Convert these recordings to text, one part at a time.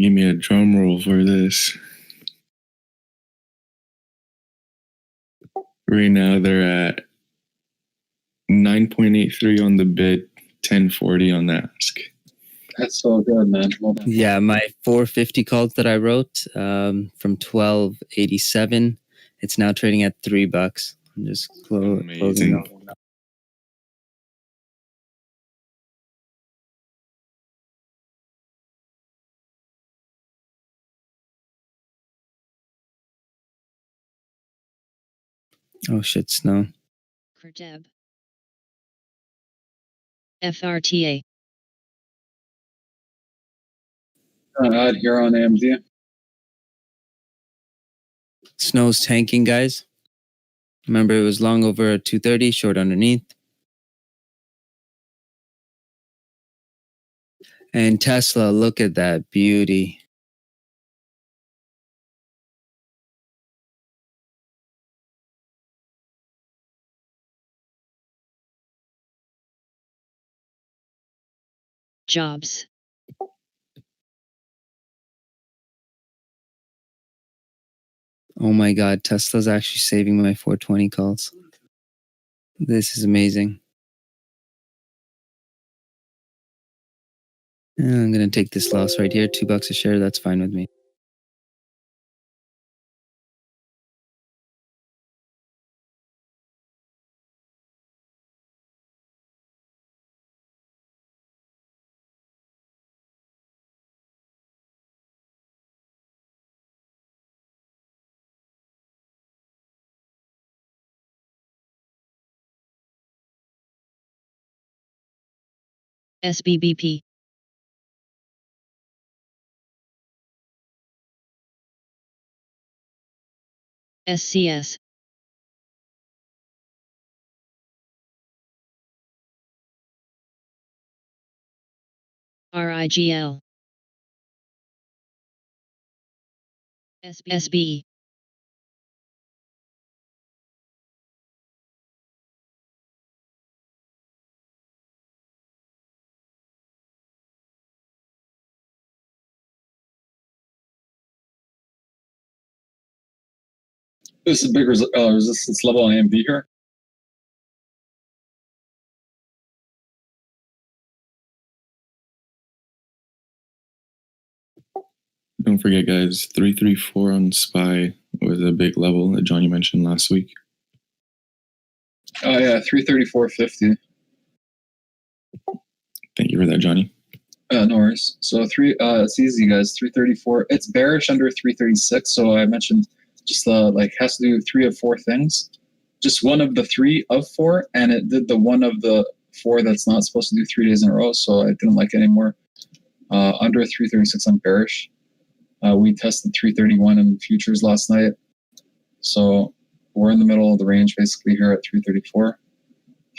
Give me a drum roll for this. Right now they're at 9.83 on the bid, 1040 on the ask. That's so good, man. Well done. Yeah, my 450 calls that I wrote from 1287, it's now trading at $3. I'm just closing off. Oh shit, snow. Kurteb. FRTA. Add here on AMD. Snow's tanking, guys. Remember, it was long over 230, short underneath. And Tesla, look at that beauty. Jobs. Oh my God, Tesla's actually saving my 420 calls. This is amazing. And I'm going to take this loss right here, $2 a share. That's fine with me. SBBP. SCS. RIGL. SB. This is a big resistance level on AMD here. Don't forget, guys, 334 on SPY was a big level that Johnny mentioned last week. Oh yeah, 334.50. Thank you for that, Johnny. No worries. So it's easy, guys. 334. It's bearish under 336. So I mentioned just has to do 3 of 4 things. Just one of the 3 of 4, and it did the one of the 4 that's not supposed to do 3 days in a row. So I didn't like it anymore. Under 336, I'm bearish. We tested 331 in futures last night. So we're in the middle of the range basically here at 334,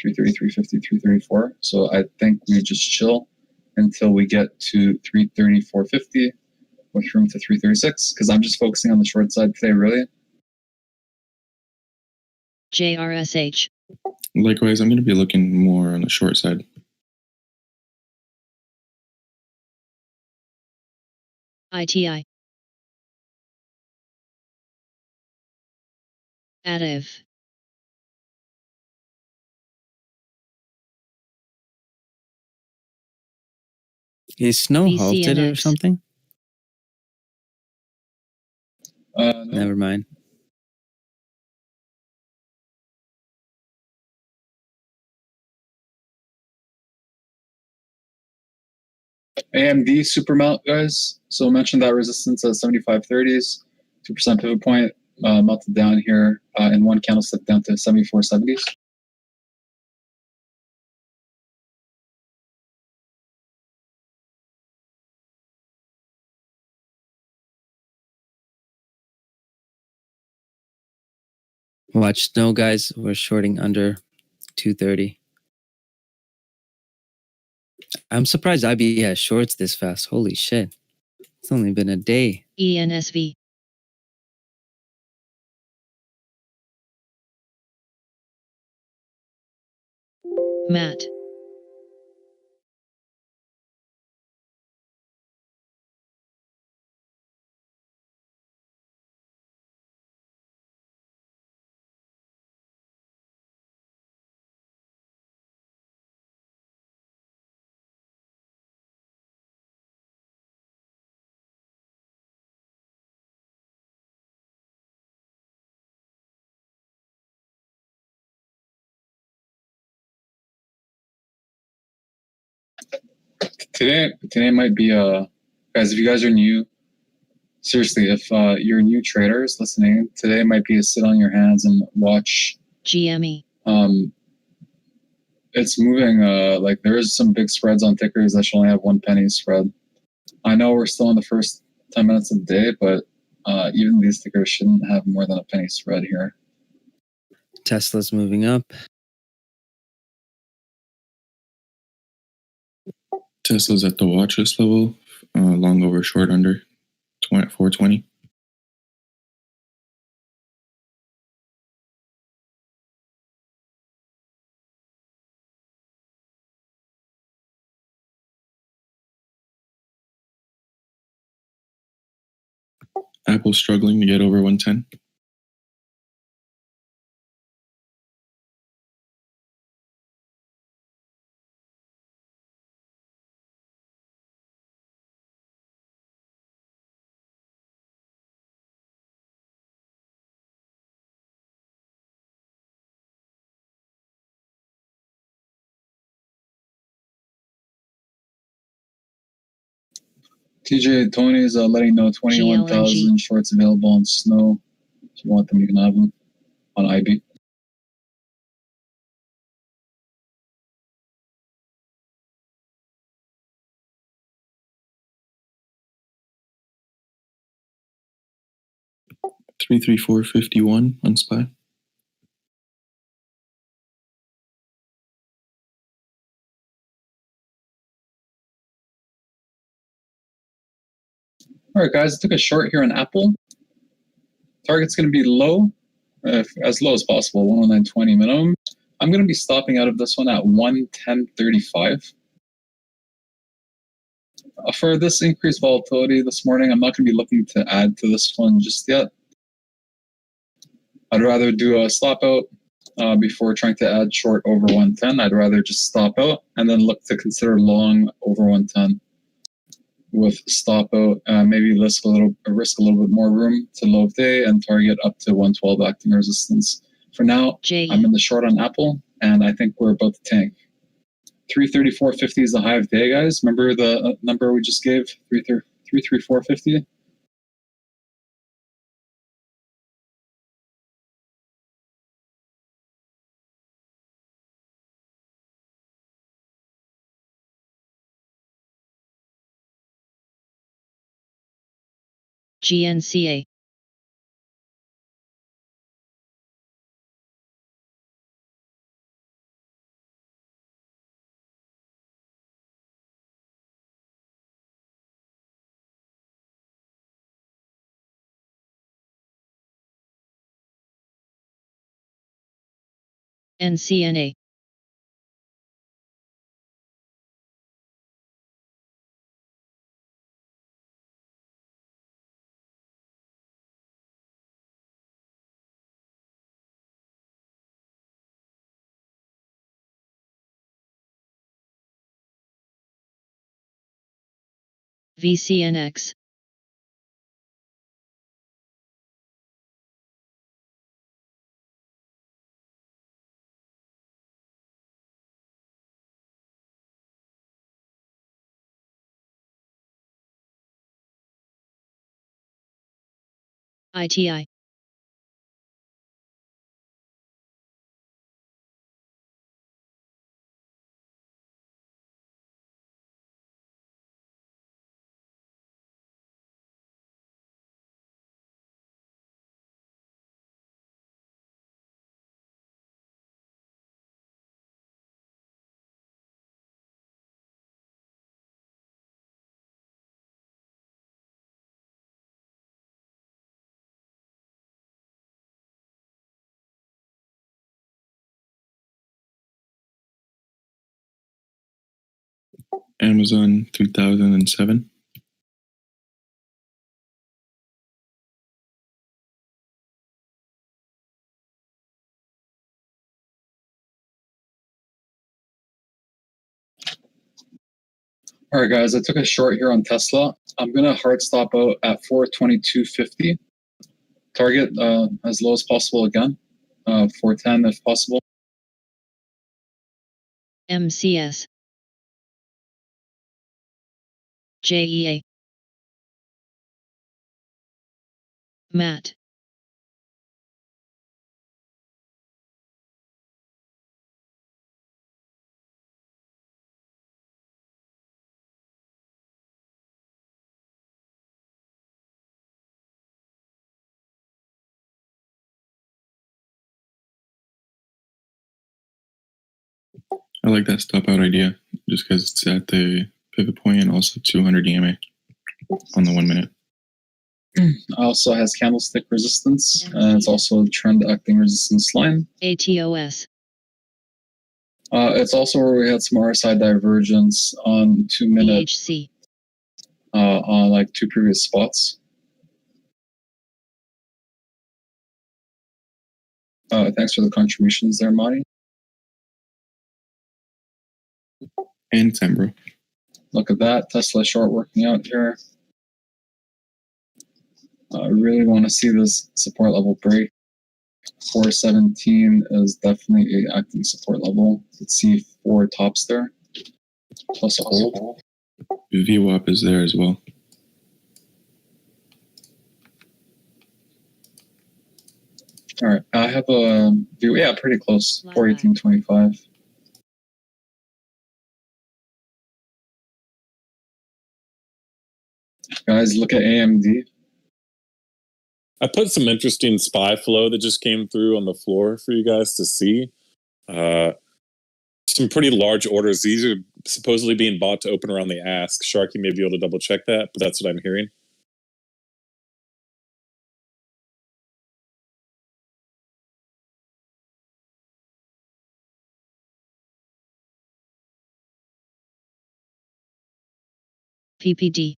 333.50, 334. So I think we just chill until we get to 334.50 with room to 336 because I'm just focusing on the short side today, really. JRSH. Likewise, I'm going to be looking more on the short side. ITI. Additive. Is snow halted or VCNX. something? No. Never mind. AMD supermelt, guys. So I mentioned that resistance at 75.30s, 2% pivot point, melted down here in one candlestick down to 74.70s. Watch snow, guys. We're shorting under 230. I'm surprised IB has shorts this fast. Holy shit. It's only been a day. ENSV. Matt. Today might be guys. If you guys are new, seriously, if you're new traders listening, today might be a sit on your hands and watch. GME. It's moving. Like there's some big spreads on tickers that should only have 1 penny spread. I know we're still in the first 10 minutes of the day, but even these tickers shouldn't have more than a penny spread here. Tesla's moving up. Tesla's at the watch list level, long over, short under, 420. Apple struggling to get over 110. TJ Tony's letting know 21,000 shorts available on Snow. If you want them, you can have them on IB. 33451 on SPY. All right, guys, I took a short here on Apple. Target's going to be low, as low as possible, 109.20 minimum. I'm going to be stopping out of this one at 110.35. For this increased volatility this morning, I'm not going to be looking to add to this one just yet. I'd rather do a stop out before trying to add short over 110. I'd rather just stop out and then look to consider long over 110 with stop out. Maybe risk a little bit more room to low of day and target up to 112 acting resistance. For now, I'm in the short on Apple, and I think we're about to tank. 334.50 is the high of day, guys. Remember the number we just gave? 334.50. GNCA. NCNA. VCNX. ITI. Amazon 3007. All right, guys, I took a short here on Tesla. I'm going to hard stop out at 422.50. Target as low as possible again, 410 if possible. MCS. JEA. Matt. I like that stop out idea just because it's at the pivot point and also 200 EMA on the 1 minute. Also has candlestick resistance, and it's also a trend acting resistance line. ATOS. It's also where we had some RSI divergence on 2 minute BHC. on like two previous spots. Thanks for the contributions there, Monty. And Tembro. Look at that, Tesla short working out here. I really want to see this support level break. 417 is definitely a acting support level. Let's see 4 tops there, plus a hold. VWAP is there as well. All right, I have a view. Yeah, pretty close. 418.25. Guys, look at AMD. I put some interesting SPY flow that just came through on the floor for you guys to see. Some pretty large orders. These are supposedly being bought to open around the ask. Sharky may be able to double check that, but that's what I'm hearing. PPD.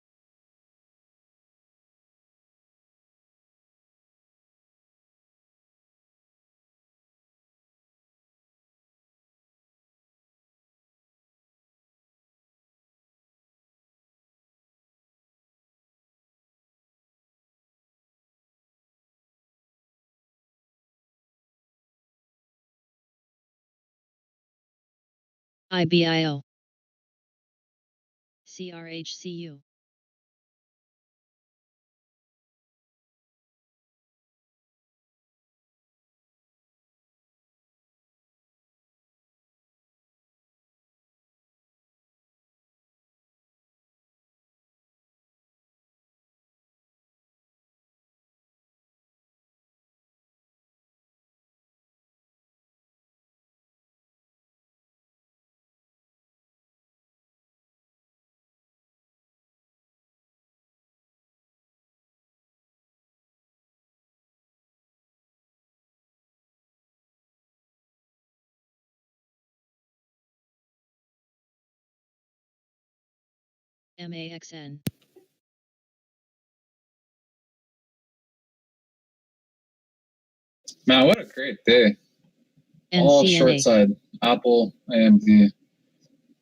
IBIO. CRHCU. MAXN. Man, what a great day. All short NCNA. side. Apple, AMD,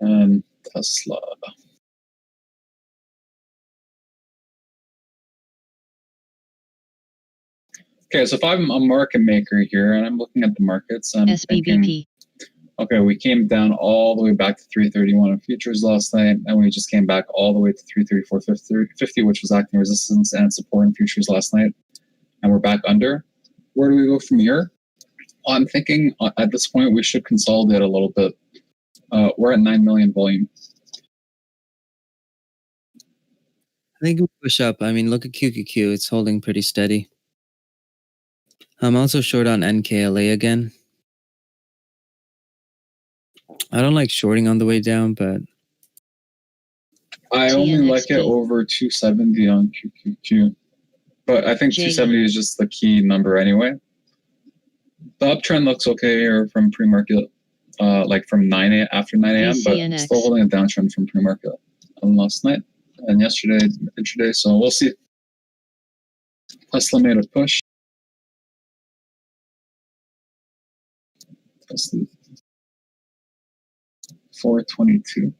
and Tesla. Okay, so if I'm a market maker here and I'm looking at the markets, I'm thinking, SBBP. okay, we came down all the way back to 331 in futures last night, and we just came back all the way to 334.50, which was acting resistance and support in futures last night, and we're back under. Where do we go from here? Well, I'm thinking at this point we should consolidate a little bit. We're at 9 million volume. I think we push up. I mean, look at QQQ. It's holding pretty steady. I'm also short on NKLA again. I don't like shorting on the way down, but I only like it TNXP. over 270 on QQQ. But I think JE. 270 is just the key number anyway. The uptrend looks okay here from pre-market, like from 9 a.m. after 9 a.m., but VCNX. still holding a downtrend from pre-market last night and yesterday, intraday. So we'll see. Tesla made a push. Tesla 422.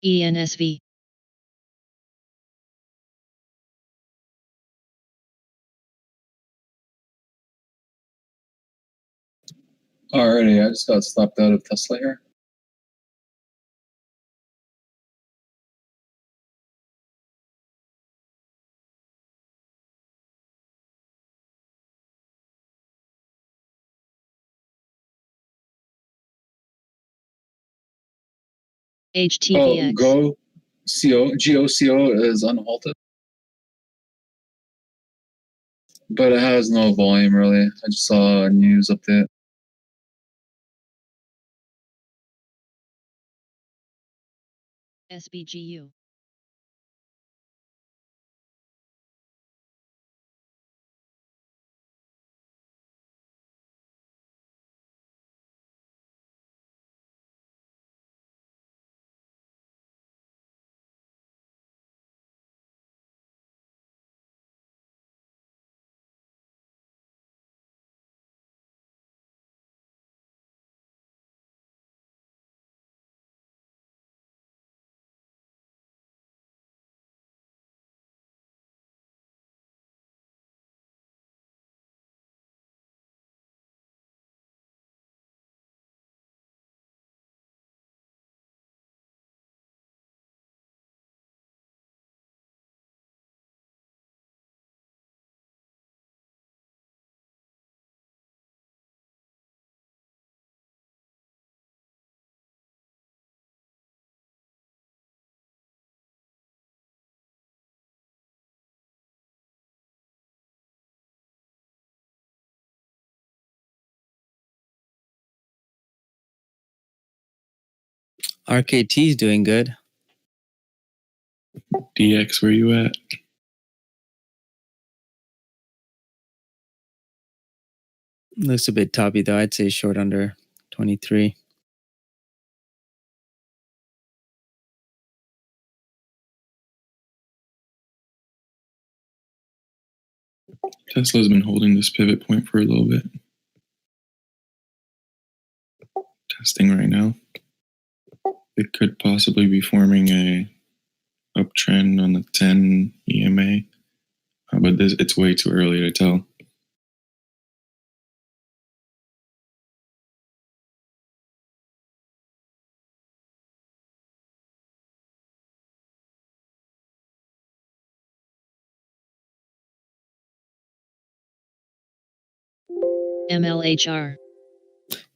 ENSV. Alrighty, I just got stopped out of Tesla here. Oh, HTVX. GOCO is unhalted. But it has no volume really. I just saw a news update. SBGU. RKT is doing good. DX, where you at? Looks a bit toppy though. I'd say short under 23. Tesla's been holding this pivot point for a little bit. Testing right now. It could possibly be forming a uptrend on the 10 EMA, but it's way too early to tell. MLHR.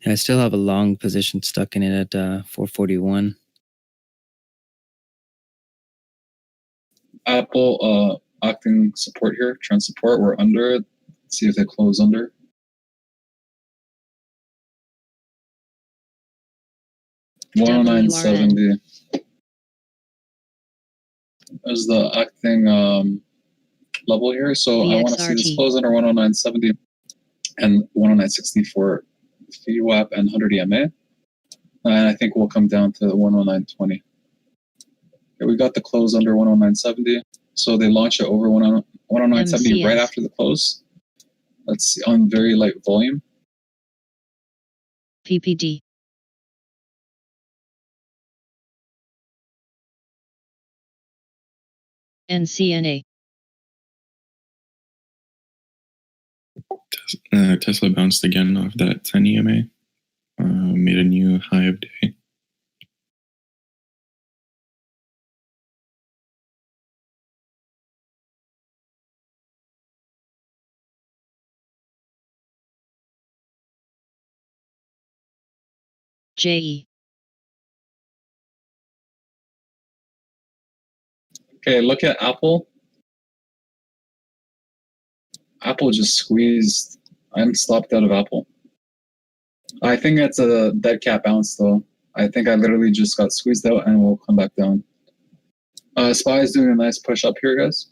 Yeah, I still have a long position stuck in it at 441. Apple acting support here, trend support. We're under it. See if they close under. $109.70 is the acting level here. So I want to see this VXRT. close under 109.70 and 109.60 for VWAP and 100 EMA. And I think we'll come down to 109.20. Okay, we got the close under 109.70. So they launch it over 109.70 right MCS. after the close. Let's see, on very light volume. PPD. NCNA. Tesla bounced again off that 10 EMA, made a new high of day. JE. Okay, look at Apple. Apple just squeezed. I'm stopped out of Apple. I think it's a dead cat bounce though. I think I literally just got squeezed out and we'll come back down. SPY is doing a nice push up here, guys.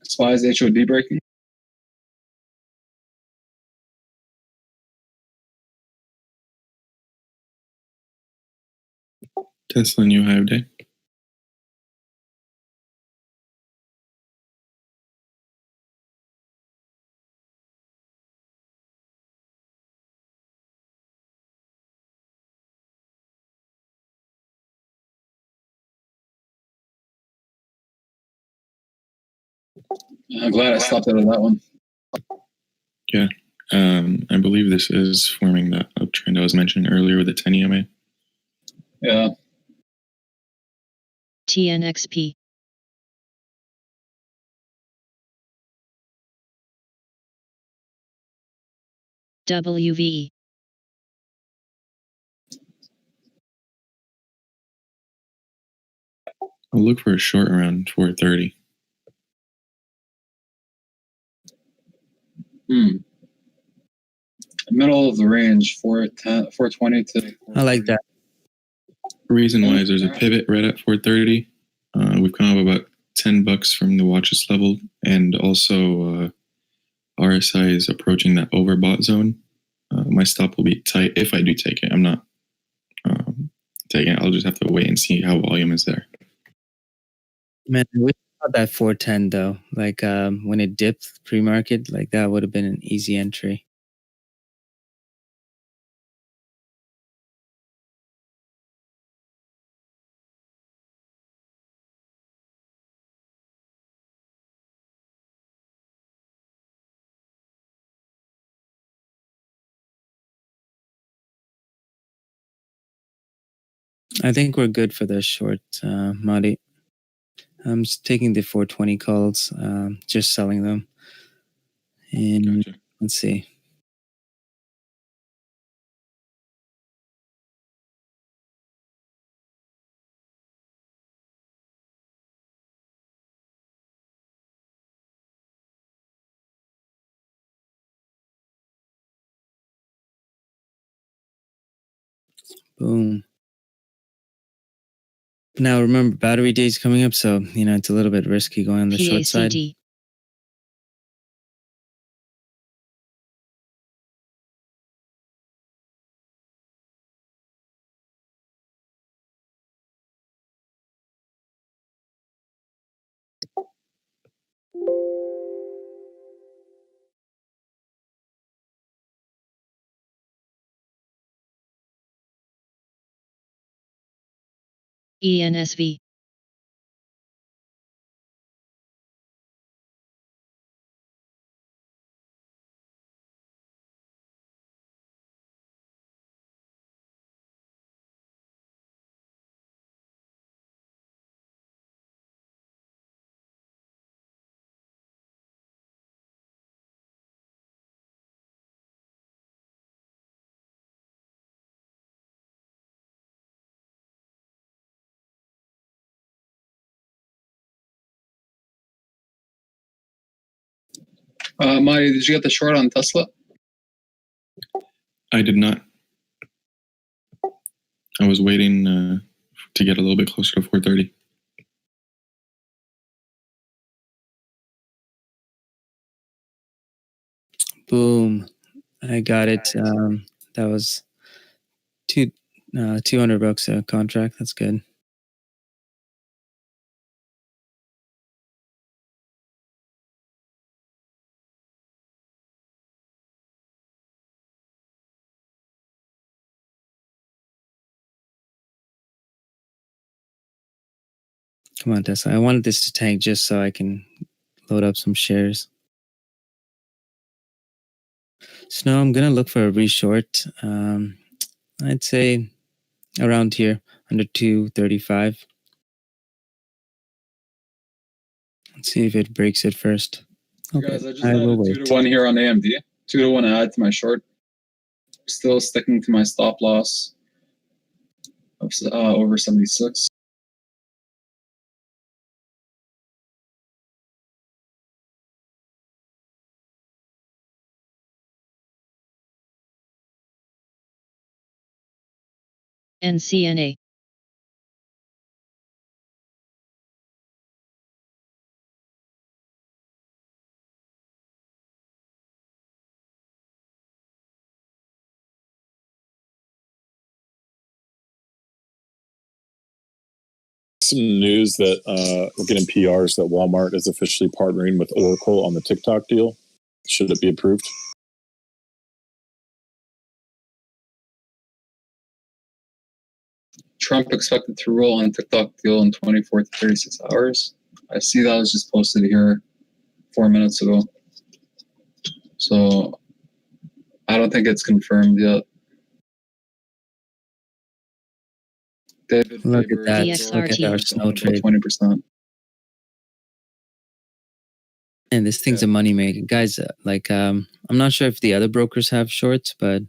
SPY is HOD breaking. Tesla new high of day. I'm glad I stopped out of that one. I believe this is forming that uptrend I was mentioning earlier with the 10 EMA. Yeah. TNXP. WVE. I'll look for a short around 430. Middle of the range, 410, 420 to. I like that. Reason why is there's a pivot right at 430. We've come up about $10 from the watches level, and also RSI is approaching that overbought zone. My stop will be tight if I do take it. I'm not taking it. I'll just have to wait and see how volume is there. Man, I wish about that 410 though. Like when it dipped pre-market, like that would have been an easy entry. I think we're good for the short, Madi. I'm just taking the 420 calls, just selling them. And Gotcha. let's see. Boom. Now remember, battery day's coming up, so it's a little bit risky going on the short side. PACD. ENSV. Madi, did you get the short on Tesla? I did not. I was waiting to get a little bit closer to 430. Boom. I got it. That was $200 a contract. That's good. Come on, Tesla. I wanted this to tank just so I can load up some shares. So now I'm going to look for a reshort. I'd say around here, under 235. Let's see if it breaks it first. Okay, Guys, I just I will added wait. 2-1 here on AMD. 2-1 add to my short. Still sticking to my stop loss of over 76. NCNA. Some news that we're getting PRs that Walmart is officially partnering with Oracle on the TikTok deal. Should it be approved? Trump expected to rule on TikTok deal in 24 to 36 hours. I see that was just posted here. 4 minutes ago. So I don't think it's confirmed yet. David Look at Faber that. is Look at our snow trade. 20%. And this thing's a moneymaker. Guys, I'm not sure if the other brokers have shorts, but,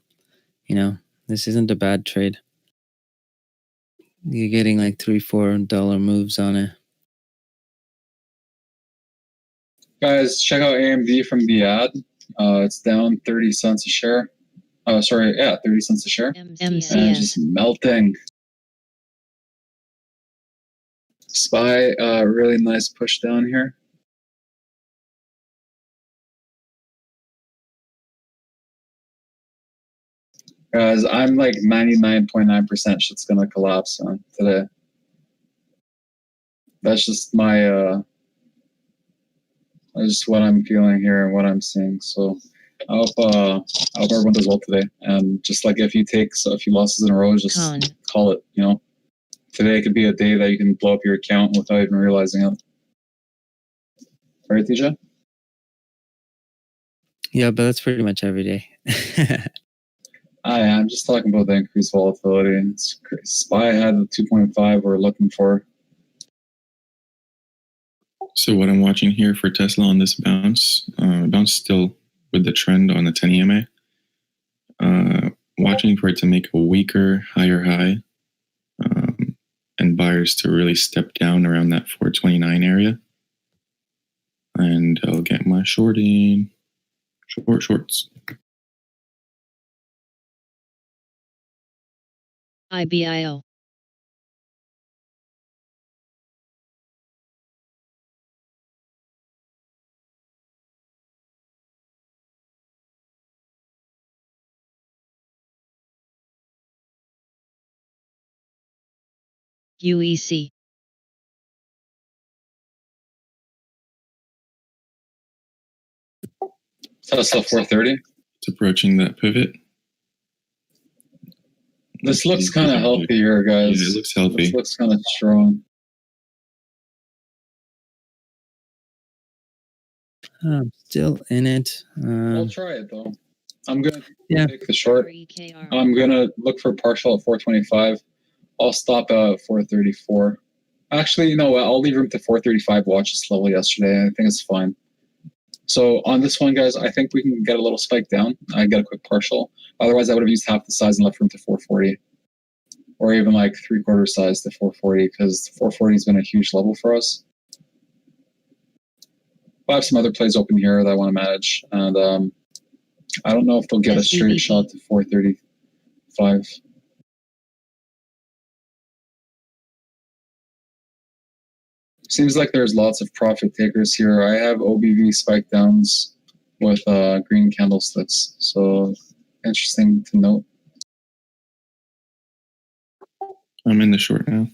this isn't a bad trade. You're getting like $3-4 moves on it. Guys, check out AMD from the ad. It's down 30 cents a share. 30 cents a share. And it's just melting. SPY, really nice push down here. Guys, I'm like 99.9% shit's gonna collapse today. That's just my that's just what I'm feeling here and what I'm seeing. So I hope everyone does well today. And just like if you take a few losses in a row, just call it. Today could be a day that you can blow up your account without even realizing it. Right, TJ? Yeah, but that's pretty much every day. I'm just talking about the increased volatility. It's crazy. SPY had the 2.5 we're looking for. So what I'm watching here for Tesla on this bounce still with the trend on the 10 EMA. Watching for it to make a weaker, higher high, and buyers to really step down around that 429 area. And I'll get my shorts. IBIO. UEC. Tesla 430. It's approaching that pivot. This looks kind of healthy here, guys. Yeah, it looks healthy. This looks kind of strong. I'm still in it. I'll try it though. I'm gonna take the short. KR. I'm gonna look for partial at 425. I'll stop at 434. Actually, you know what? I'll leave room to 435. Watch this level yesterday. I think it's fine. So on this one, guys, I think we can get a little spike down. I get a quick partial. Otherwise, I would have used half the size and left room to 440, or even like 3/4 size to 440, because 440 has been a huge level for us. I have some other plays open here that I want to manage, and I don't know if they'll get a straight shot to 435. Seems like there's lots of profit takers here. I have OBV spike downs with green candlesticks, so interesting to note. I'm in the short now.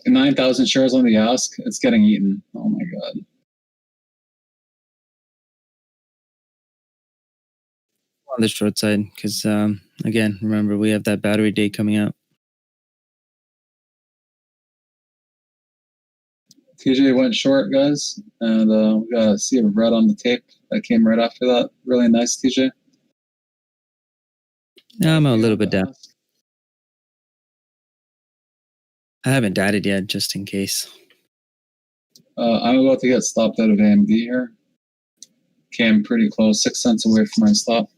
And 9,000 shares on the ask. It's getting eaten. Oh my god. On the short side, because again, remember we have that battery day coming out. TJ went short, guys, and we got a sea of red on the tape that came right after that. Really nice, TJ. Yeah, I'm a little bit down. I haven't added yet, just in case. I'm about to get stopped out of AMD here. Came pretty close, 6 cents away from my stop.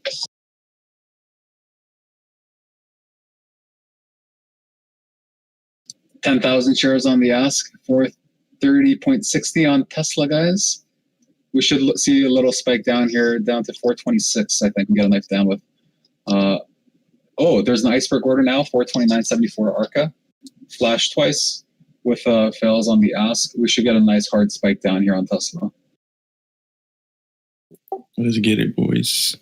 $10,000 shares on the ask, 430.60 on Tesla, guys. We should see a little spike down here, down to 426. I think we get a knife down with. There's an iceberg order now, 429.74 ARCA. Flash twice with fails on the ask. We should get a nice hard spike down here on Tesla. Let's get it, boys.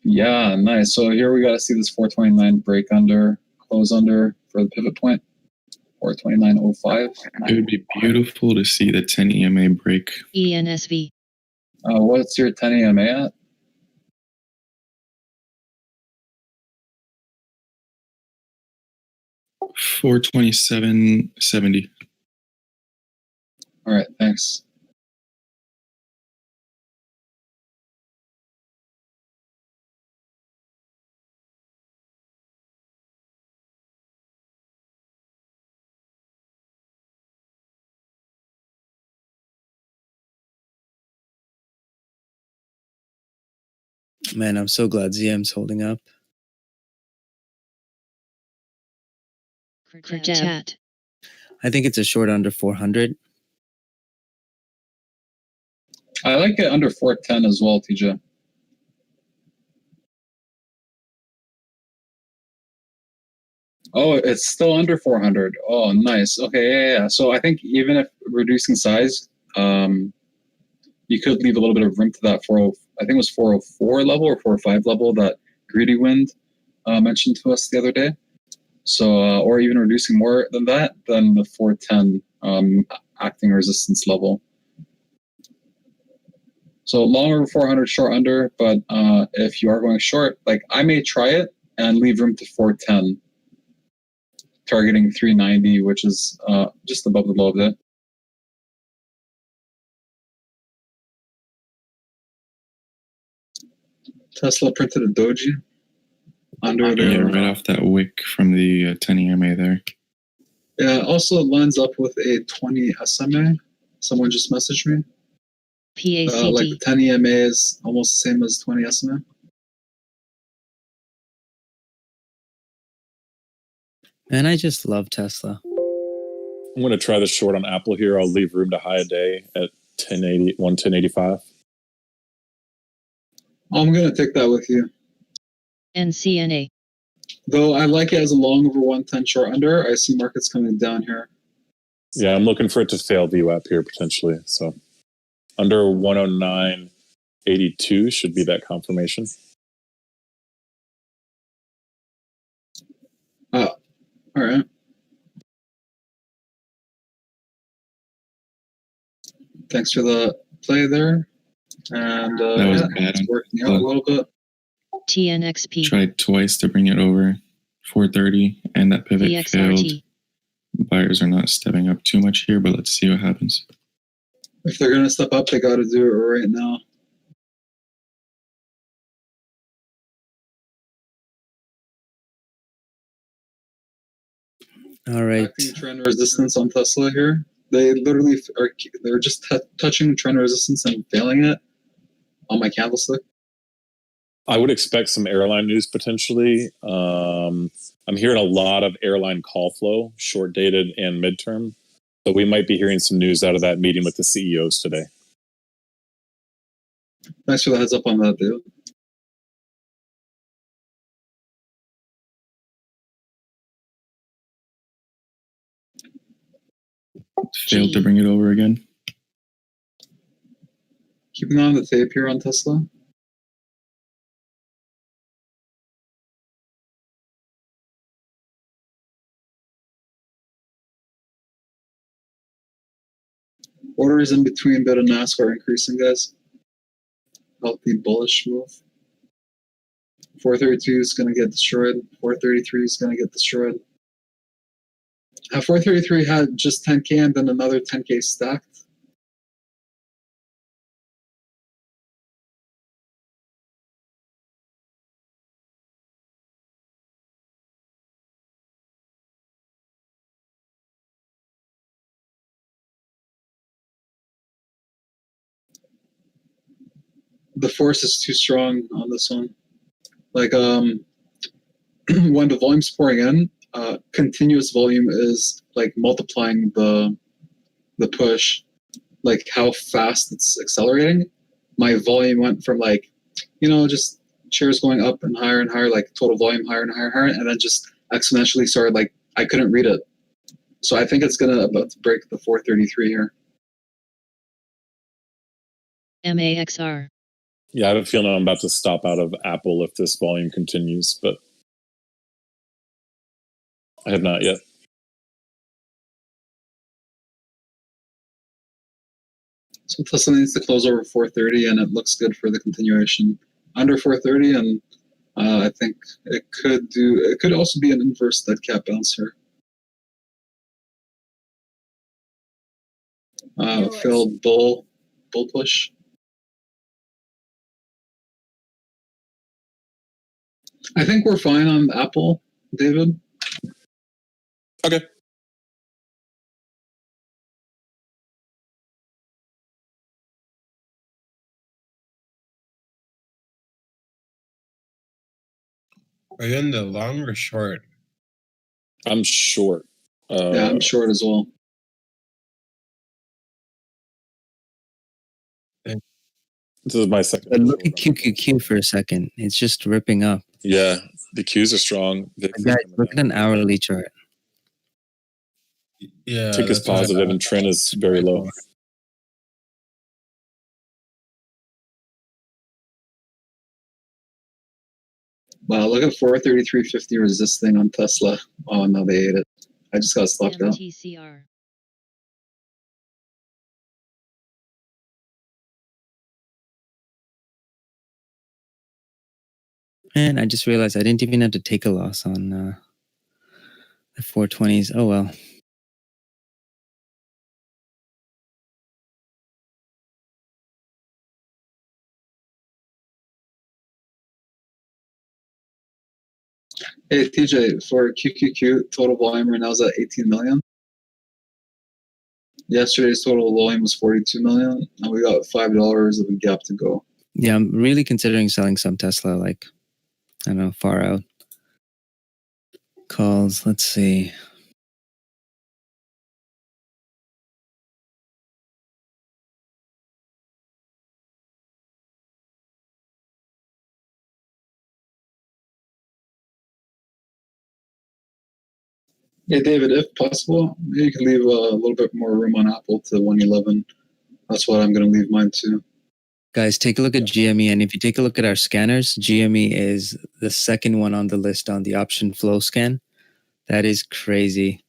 Yeah, nice. So here we got to see this 429 break under, close under for the pivot point. 429.05. It would be beautiful to see the 10 EMA break. ENSV. What's your 10 EMA at? $427.70. All right, thanks. Man, I'm so glad ZM's holding up. Chat. I think it's a short under 400. I like it under 410 as well, TJ. Oh, it's still under 400. Oh, nice. Okay, yeah. So I think even if reducing size, you could leave a little bit of room to that 40. I think it was 404 level or 405 level that Greedy Wind mentioned to us the other day. So, or even reducing more than that, than the 410 acting resistance level. So long over 400, short under, but if you are going short, like I may try it and leave room to 410, targeting 390, which is just above the low of it. Tesla printed a doji under Yeah, their... right off that wick from the 10 EMA there. Yeah, it also lines up with a 20 SMA. Someone just messaged me. PACD. Like the 10 EMA is almost the same as 20 SMA. Man, I just love Tesla. I'm going to try the short on Apple here. I'll leave room to high a day at 110.85. I'm going to take that with you. NCNA. Though I like it as a long over 110 short under, I see markets coming down here. Yeah, I'm looking for it to fail VWAP here potentially. So under 109.82 should be that confirmation. All right. Thanks for the play there. And That was bad. it's working out a little bit. TNXP. Tried twice to bring it over 430, and that pivot failed. VXRT. Buyers are not stepping up too much here, but let's see what happens. If they're going to step up, they got to do it right now. All right. Acting trend resistance on Tesla here. They literally they're just touching trend resistance and failing it on my candlestick. I would expect some airline news potentially. I'm hearing a lot of airline call flow, short dated and midterm. So we might be hearing some news out of that meeting with the CEOs today. Thanks for the heads up on that, dude. Failed to bring it over again. Keeping on the tape here on Tesla. Orders in between bid and ask are increasing, guys. Healthy bullish move. 432 is going to get destroyed. 433 is going to get destroyed. 433 had just 10K and then another 10K stacked. The force is too strong on this one. Like when the volume's pouring in, continuous volume is like multiplying the push, like how fast it's accelerating. My volume went from like, just shares going up and higher, like total volume higher and higher, and then just exponentially started like I couldn't read it. So I think it's about to break the 433 here. MAXR. Yeah, I have a feeling I'm about to stop out of Apple if this volume continues, but I have not yet. So Tesla needs to close over 430, and it looks good for the continuation under 430, and I think it could also be an inverse dead cat bounce here. Failed bull push. I think we're fine on Apple, David. Okay. Are you in the long or short? I'm short. Yeah, I'm short as well. This is my second. But look at QQQ for a second. It's just ripping up. Yeah, the Qs are strong. Guys, look at an hourly chart. Yeah. Tick is that's what I positive thought. and trend is very low. Wow, look at 433.50 resisting on Tesla. Oh no, they ate it. I just got stopped out. MTCR. And I just realized I didn't even have to take a loss on the 420s. Oh well. Hey TJ, for QQQ, total volume right now is at 18 million. Yesterday's total volume was 42 million, and we got $5 of a gap to go. Yeah, I'm really considering selling some Tesla, like, I don't know, far out calls. Let's see. Yeah, David, if possible, you can leave a little bit more room on Apple to 111. That's what I'm going to leave mine to. Guys, take a look at GME. And if you take a look at our scanners, GME is the second one on the list on the option flow scan. That is crazy.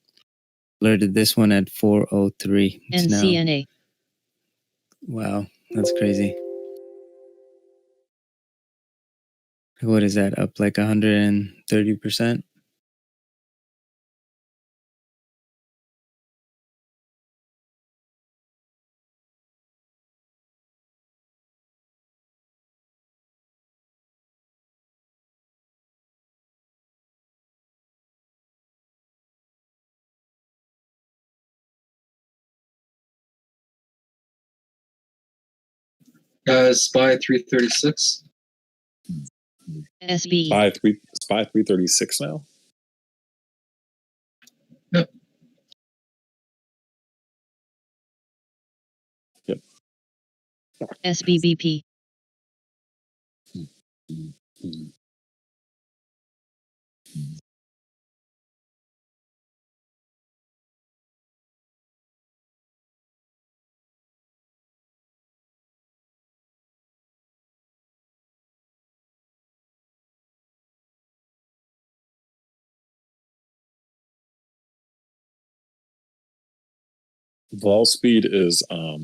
Alerted this one at 403. It's now, NCNA. wow, that's crazy. What is that? Up like 130%? Guys, SPY 336. SB. SPY 336 now. Yep. Yep. SBBP. Vol speed is caught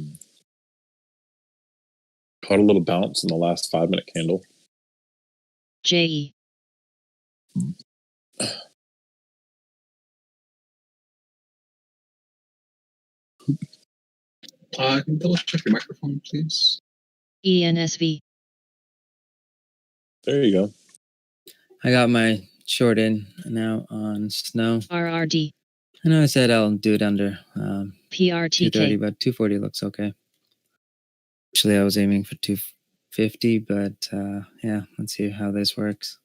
a little bounce in the last 5-minute candle. JE. Can you double check your microphone, please? ENSV. There you go. I got my short in now on snow. RRD. I know I said I'll do it under 230, PRTK. but 240 looks okay. Actually, I was aiming for 250, but yeah, let's see how this works.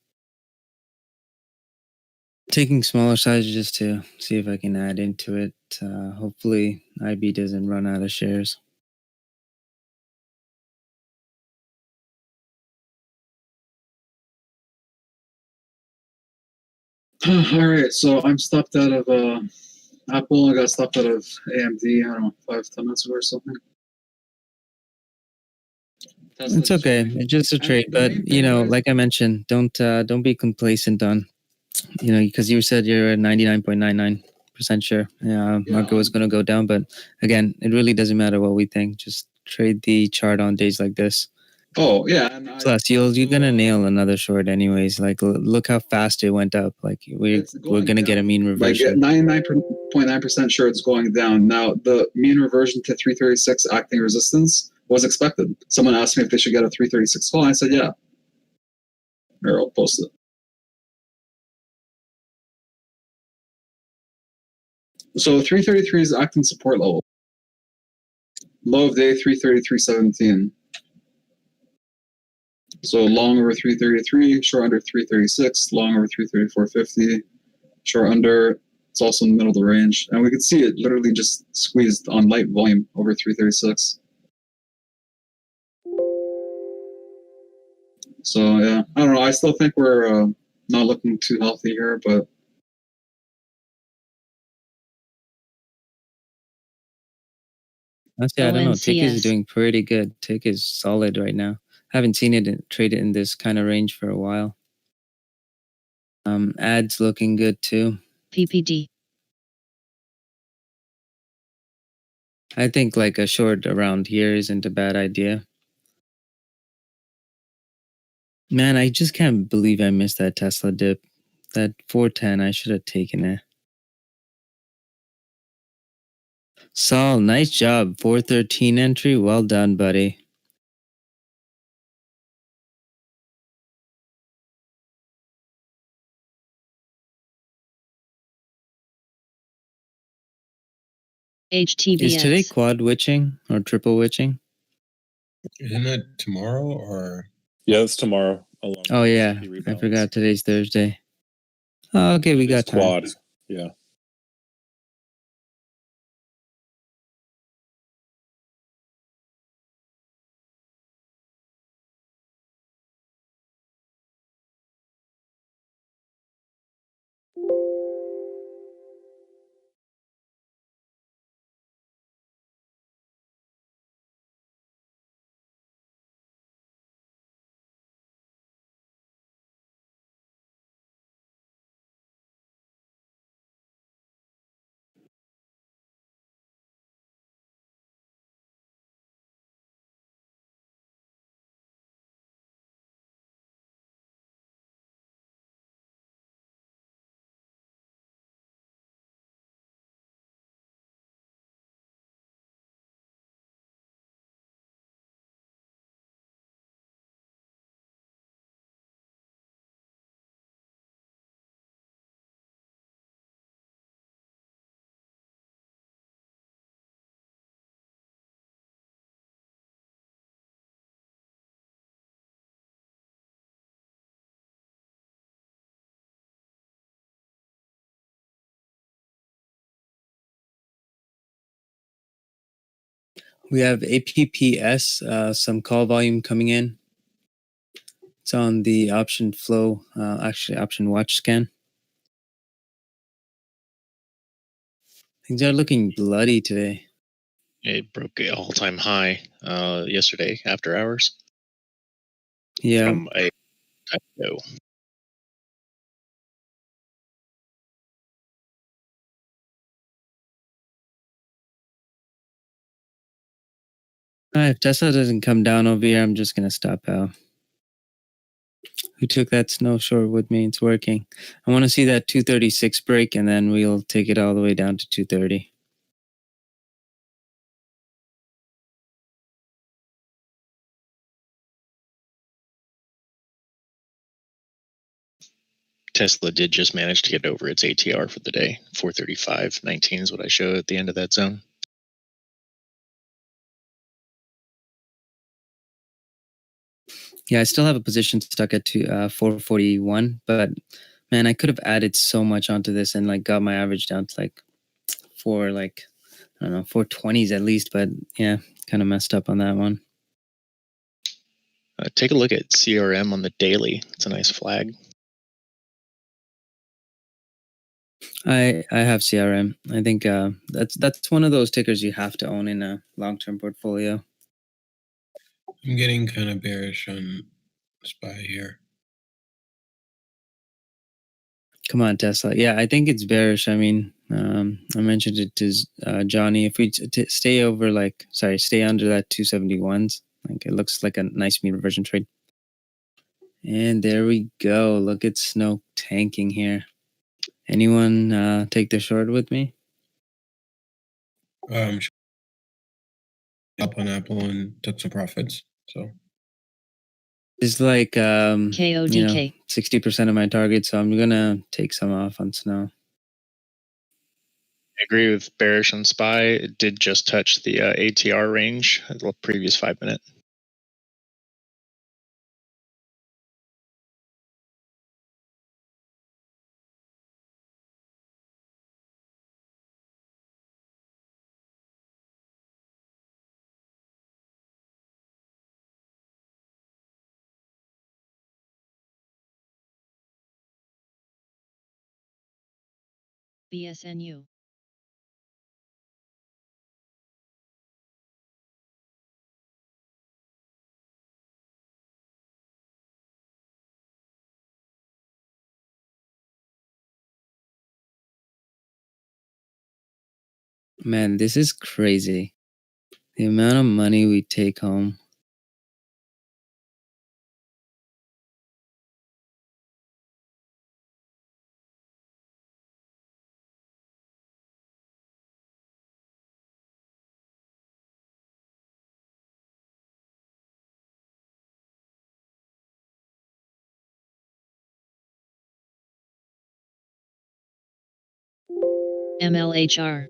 Taking smaller sizes just to see if I can add into it. Hopefully, IB doesn't run out of shares. All right, so I'm stopped out of Apple. I got stopped out of AMD, I don't know, 5-10 minutes ago or something. It's okay. It's just a trade, but you know, like I mentioned, don't be complacent on, you know, because you said you're at 99.99% sure. Yeah, market was going to go down, but again, it really doesn't matter what we think. Just trade the chart on days like this. Oh yeah, and Plus, you're gonna nail another short anyways. Like, look how fast it went up. Like, we're gonna get a mean reversion. Like 99.9% sure it's going down. Now, the mean reversion to 336 acting resistance was expected. Someone asked me if they should get a 336 call, and I said yeah. Or I'll post it. So 333 is acting support level. Low of day 333.17. So long over 333, short under 336, long over 334.50, short under. It's also in the middle of the range, and we could see it literally just squeezed on light volume over 336. So yeah, I don't know. I still think we're not looking too healthy here, but Honestly, I don't know. Tick is ONCS. doing pretty good. Tick is solid right now. Haven't seen it traded in this kind of range for a while. Ads looking good too. PPD. I think like a short around here isn't a bad idea. Man, I just can't believe I missed that Tesla dip. That 410, I should have taken it. Saul, nice job. 413 entry. Well done, buddy. Is today HTBS. quad witching or triple witching? Isn't it tomorrow or? Yeah, it's tomorrow. Along Oh with yeah, SP I rebalance. forgot today's Thursday. Oh, okay, we got It's time. quad. Yeah. We have APPS, some call volume coming in. It's on the option flow, actually option watch scan. Things are looking bloody today. It broke an all-time high yesterday after hours Yeah, from a IPO. if Tesla doesn't come down over here, I'm just gonna stop out. Who took that snow short with me? It's working. I want to see that 236 break, and then we'll take it all the way down to 230. Tesla did just manage to get over its ATR for the day. 435.19 is what I show at the end of that zone. Yeah, I still have a position stuck at 441, but man, I could have added so much onto this and like got my average down to like I don't know, 420s at least, but yeah, kind of messed up on that one. Take a look at CRM on the daily. It's a nice flag. I have CRM. I think that's one of those tickers you have to own in a long-term portfolio. I'm getting kind of bearish on SPY here. Come on, Tesla. Yeah, I think it's bearish. I mean, I mentioned it to Johnny. If we stay under that 271s, like it looks like a nice mean reversion trade. And there we go. Look at Snow tanking here. Anyone take the short with me? Up on Apple and took some profits. So It's like KODK. 60% of my target, so I'm gonna take some off on Snow. I agree with bearish on SPY. It did just touch the ATR range, the previous 5 minute. BSNU. Man, this is crazy. The amount of money we take home. MLHR.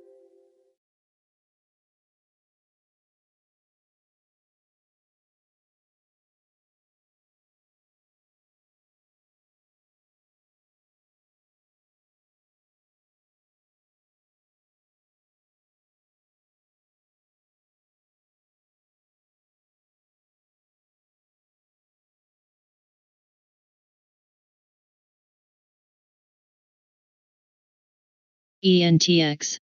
ENTX.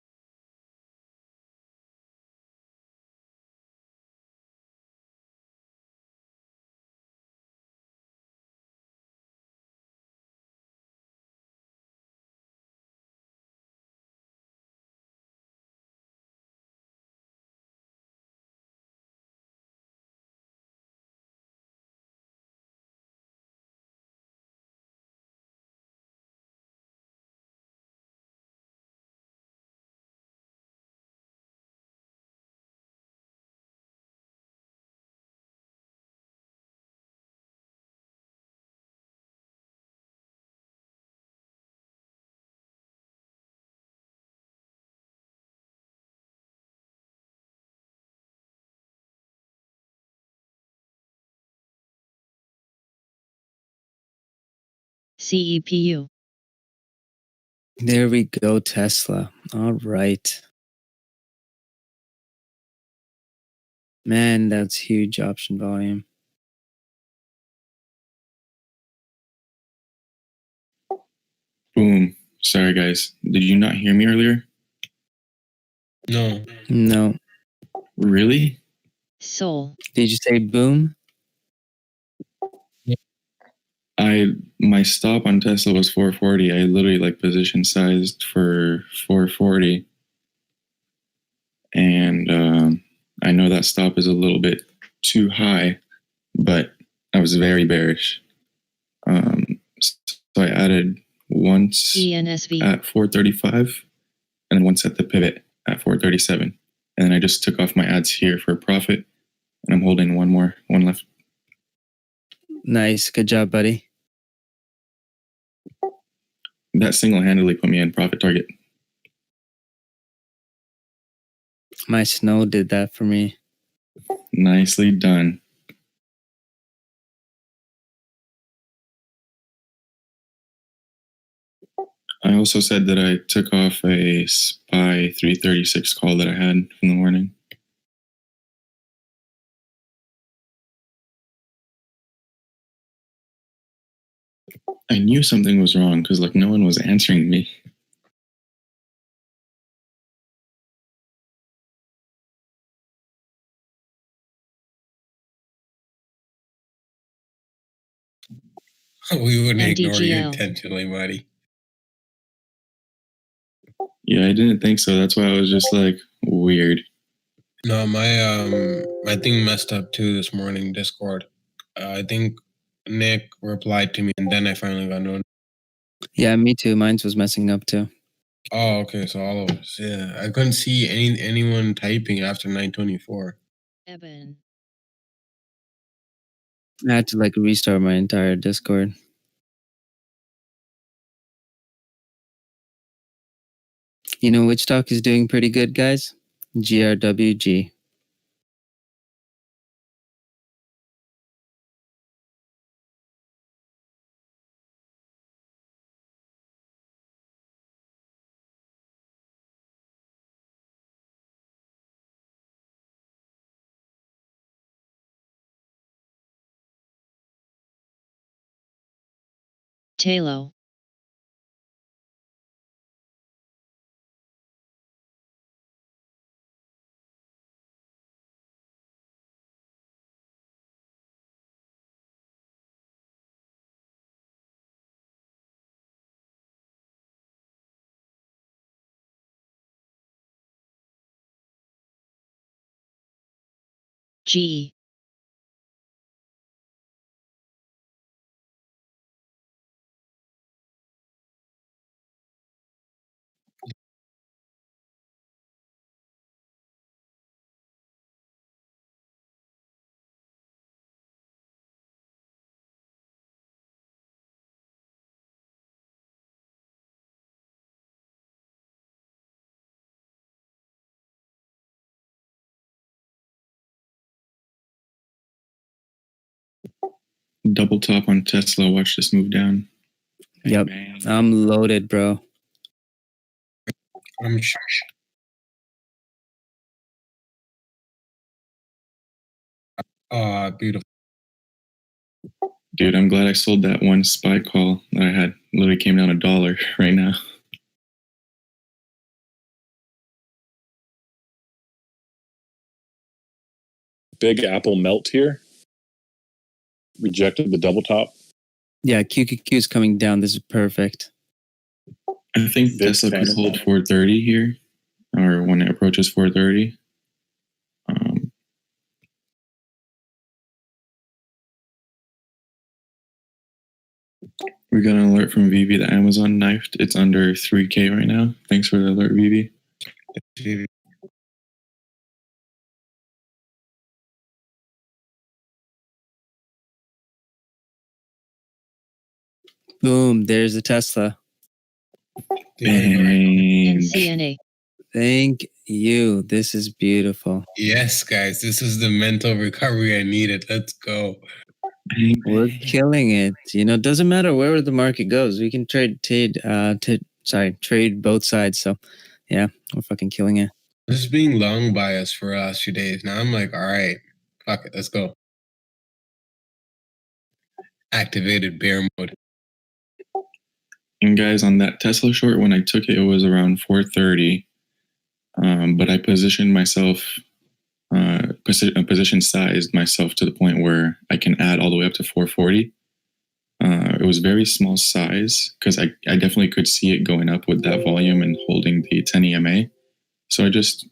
CEPU. There we go, Tesla. All right. Man, that's huge option volume. Boom. Sorry, guys. Did you not hear me earlier? no. No. Really? Sol. Did you say boom? My stop on Tesla was 440. I literally like position sized for 440, and I know that stop is a little bit too high, but I was very bearish. So I added once ENSV. at 435, and then once at the pivot at 437, and then I just took off my ads here for a profit, and I'm holding one left. Nice. Good job, buddy. That single-handedly put me in profit target. My Snow did that for me. Nicely done. I also said that I took off a SPY 336 call that I had in the morning. I knew something was wrong because like no one was answering me. We wouldn't ignore you NDGL. intentionally, buddy. Yeah, I didn't think so. That's why I was just like, weird. No, my thing messed up too this morning. Discord. I think Nick replied to me, and then I finally got notified. Yeah, me too. Mine's was messing up too. Oh, okay. So all of us. Yeah, I couldn't see anyone typing after 9:24. Eben. I had to like restart my entire Discord. You know which stock is doing pretty good, guys? GRWG. Talo. G. Double top on Tesla. Watch this move down. Yep. Bang, bang. I'm loaded, bro. I'm sure. Beautiful. Dude, I'm glad I sold that one SPY call that I had. Literally came down $1 right now. Big Apple melt here. Rejected the double top. Yeah, QQQ is coming down. This is perfect. I think Big Tesla could fan. hold 430 here, or when it approaches 430. We got an alert from Vivi that Amazon knifed. It's under 3K right now. Thanks for the alert, Vivi. Boom. There's the Tesla. Bang. NCNA. Thank you. This is beautiful. Yes, guys, this is the mental recovery I needed. Let's go. Bang, We're bang. killing it. You know, it doesn't matter where the market goes. We can trade both sides. So yeah, we're fucking killing it. This is being long biased for the last few days. Now I'm like, all right, fuck it, let's go. Activated bear mode. And guys, on that Tesla short, when I took it, it was around 430. But I positioned myself, position sized myself to the point where I can add all the way up to 440. It was very small size because I definitely could see it going up with that volume and holding the 10 EMA. So I just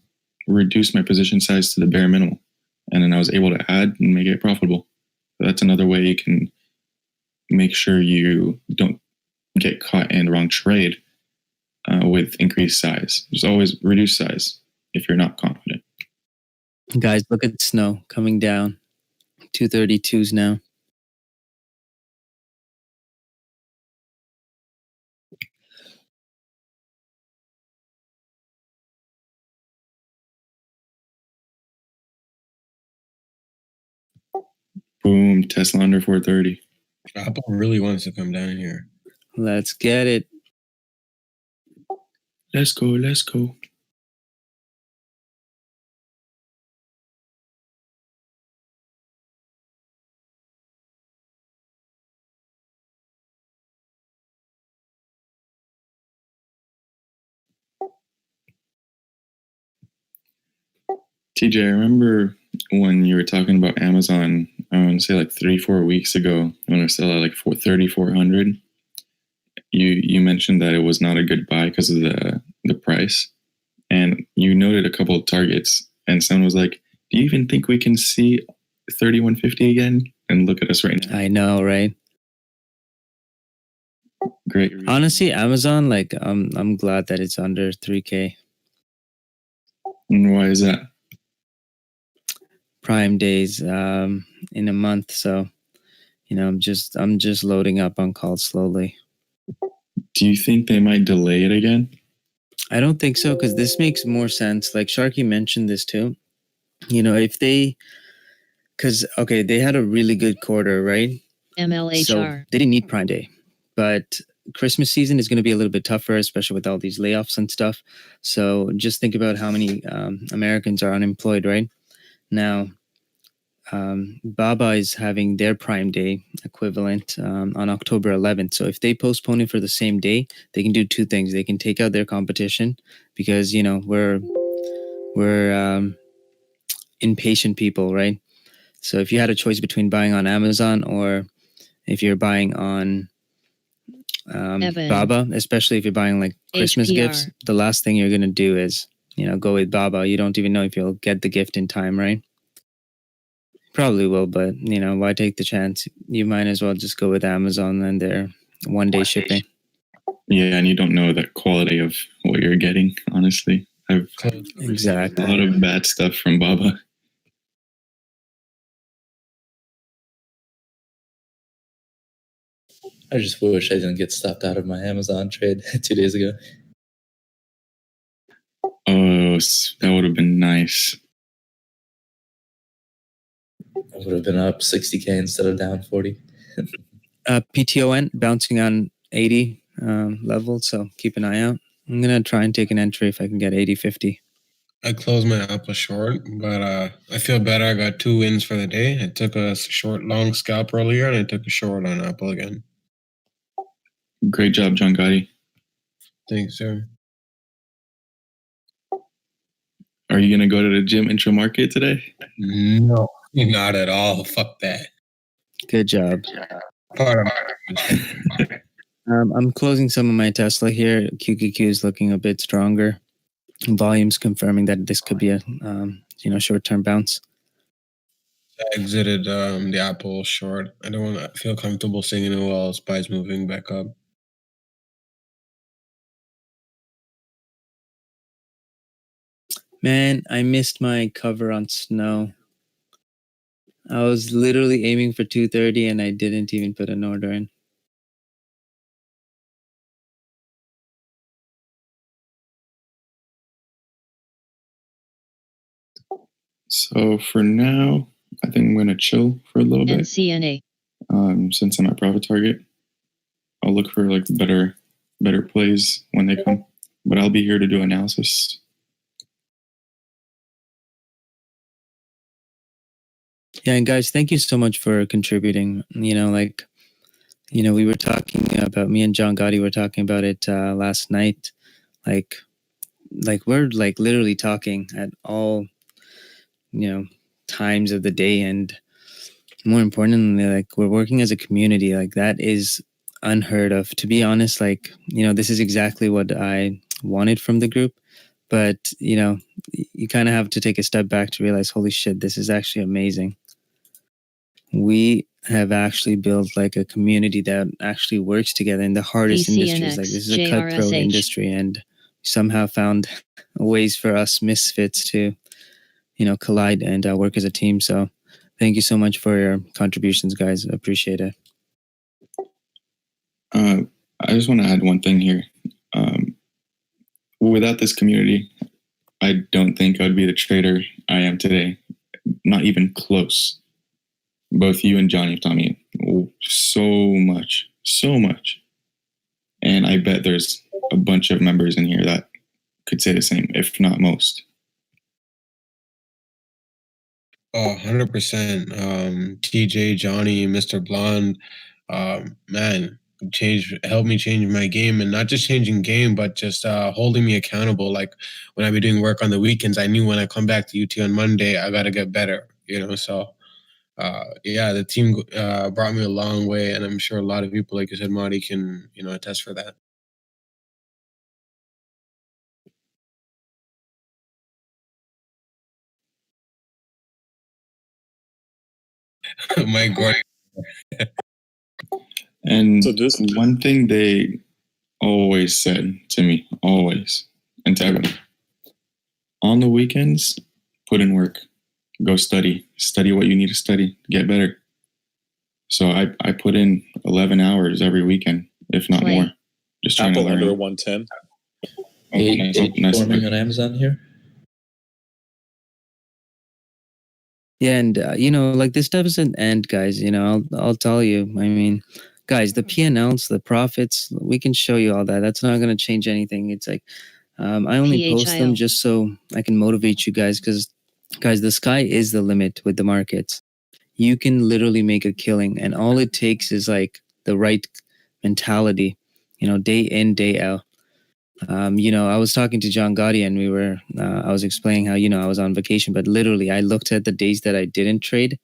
reduced my position size to the bare minimal, and then I was able to add and make it profitable. So that's another way you can make sure you don't get caught in the wrong trade with increased size. Just always reduce size if you're not confident. Guys, look at snow coming down. 232s now. Boom, Tesla under 430. Apple really wants to come down here. Let's get it. Let's go, let's go. TJ, I remember when you were talking about Amazon, I want to say like 3-4 weeks ago, when it was still at like 430, 400. You mentioned that it was not a good buy because of the the price, and you noted a couple of targets, and someone was like, "Do you even think we can see 3150 again?" And look at us right now. I know, right? Great. Honestly, Amazon, like, I'm glad that it's under 3K. And why is that? Prime days in a month, so I'm just loading up on calls slowly. Do you think they might delay it again? I don't think so, because this makes more sense. Like Sharky mentioned this too. If they, because okay, they had a really good quarter, right? MLHR. So they didn't need Prime Day, but Christmas season is going to be a little bit tougher, especially with all these layoffs and stuff. So just think about how many Americans are unemployed right now. Baba is having their Prime Day equivalent on October 11th. So if they postpone it for the same day, they can do two things. They can take out their competition because we're impatient people, right? So if you had a choice between buying on Amazon or if you're buying on Baba, especially if you're buying like Christmas HPR. gifts, the last thing you're going to do is, go with Baba. You don't even know if you'll get the gift in time, right? Probably will, but why take the chance? You might as well just go with Amazon and their one-day shipping. Yeah, and you don't know the quality of what you're getting, honestly. I've Exactly. a lot of bad stuff from Baba. I just wish I didn't get stopped out of my Amazon trade 2 days ago. Oh, that would have been nice. I would have been up 60K instead of down 40. PTON bouncing on 80 level, so keep an eye out. I'm going to try and take an entry if I can get 80.50. I closed my Apple short, but I feel better. I got 2 wins for the day. I took a short long scalp earlier, and I took a short on Apple again. Great job, John Gotti. Thanks, sir. Are you going to go to the gym intra-market today? No, not at all. Fuck that. Good job. Part of I'm closing some of my Tesla here. QQQ is looking a bit stronger. Volumes confirming that this could be a short-term bounce. I exited the Apple short. I don't want to feel comfortable seeing it while SPY's moving back up. Man, I missed my cover on Snow. I was literally aiming for 230 and I didn't even put an order in. So for now, I think I'm going to chill for a little bit. NCNA. Since I'm at profit target, I'll look for like better plays when they come. But I'll be here to do analysis. Yeah, and guys, thank you so much for contributing. We were talking about, me and John Gotti were talking about it last night. Like we're like literally talking at all, times of the day, and more importantly, like we're working as a community. Like that is unheard of. To be honest, like this is exactly what I wanted from the group. But you kind of have to take a step back to realize, holy shit, this is actually amazing. We have actually built like a community that actually works together in the hardest industries. Like this is a cutthroat industry, and somehow found ways for us misfits to, collide and work as a team. So thank you so much for your contributions, guys. I appreciate it. I just want to add one thing here. Without this community, I don't think I'd be the trader I am today. Not even close. Both you and Johnny have taught me so much. And I bet there's a bunch of members in here that could say the same, if not most. Oh, 100%. TJ, Johnny, Mr. Blonde, man, helped me change my game, and not just changing game, but just holding me accountable. Like when I be doing work on the weekends, I knew when I come back to UT on Monday, I got to get better, so the team brought me a long way, and I'm sure a lot of people, like you said, Marty, can attest for that. Mike Gordon. And So just one thing they always said to me, always, and to everyone, on the weekends, put in work, go study what you need to study, get better. So I put in 11 hours every weekend, if not Play. more, just trying Apple to learn. under 110. Forming on Amazon here. Yeah, and like this doesn't end, guys. I'll tell you. I mean, guys, the P&Ls, the profits, we can show you all that. That's not going to change anything. It's like I only post them PHIO. just so I can motivate you guys, because, guys, the sky is the limit with the markets. You can literally make a killing, and all it takes is like the right mentality. Day in, day out. I was talking to John Gotti, and I was explaining how, I was on vacation, but literally I looked at the days that I didn't trade.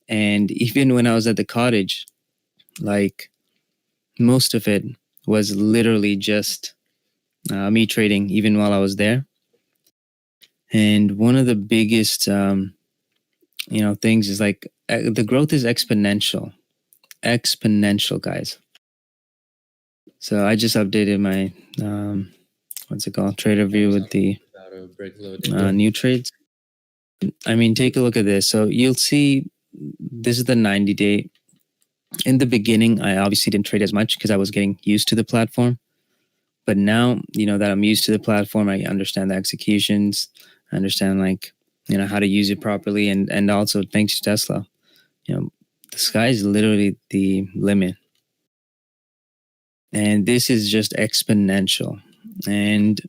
And even when I was at the cottage, like most of it was literally just me trading, even while I was there. And one of the biggest, things is like the growth is exponential, guys. So I just updated my, what's it called? Trader view with the new trades. I mean, take a look at this. So you'll see this is the 90-day. In the beginning, I obviously didn't trade as much because I was getting used to the platform. But now, that I'm used to the platform, I understand the executions. I understand how to use it properly. And also thanks to Tesla, the sky is literally the limit. And this is just exponential. And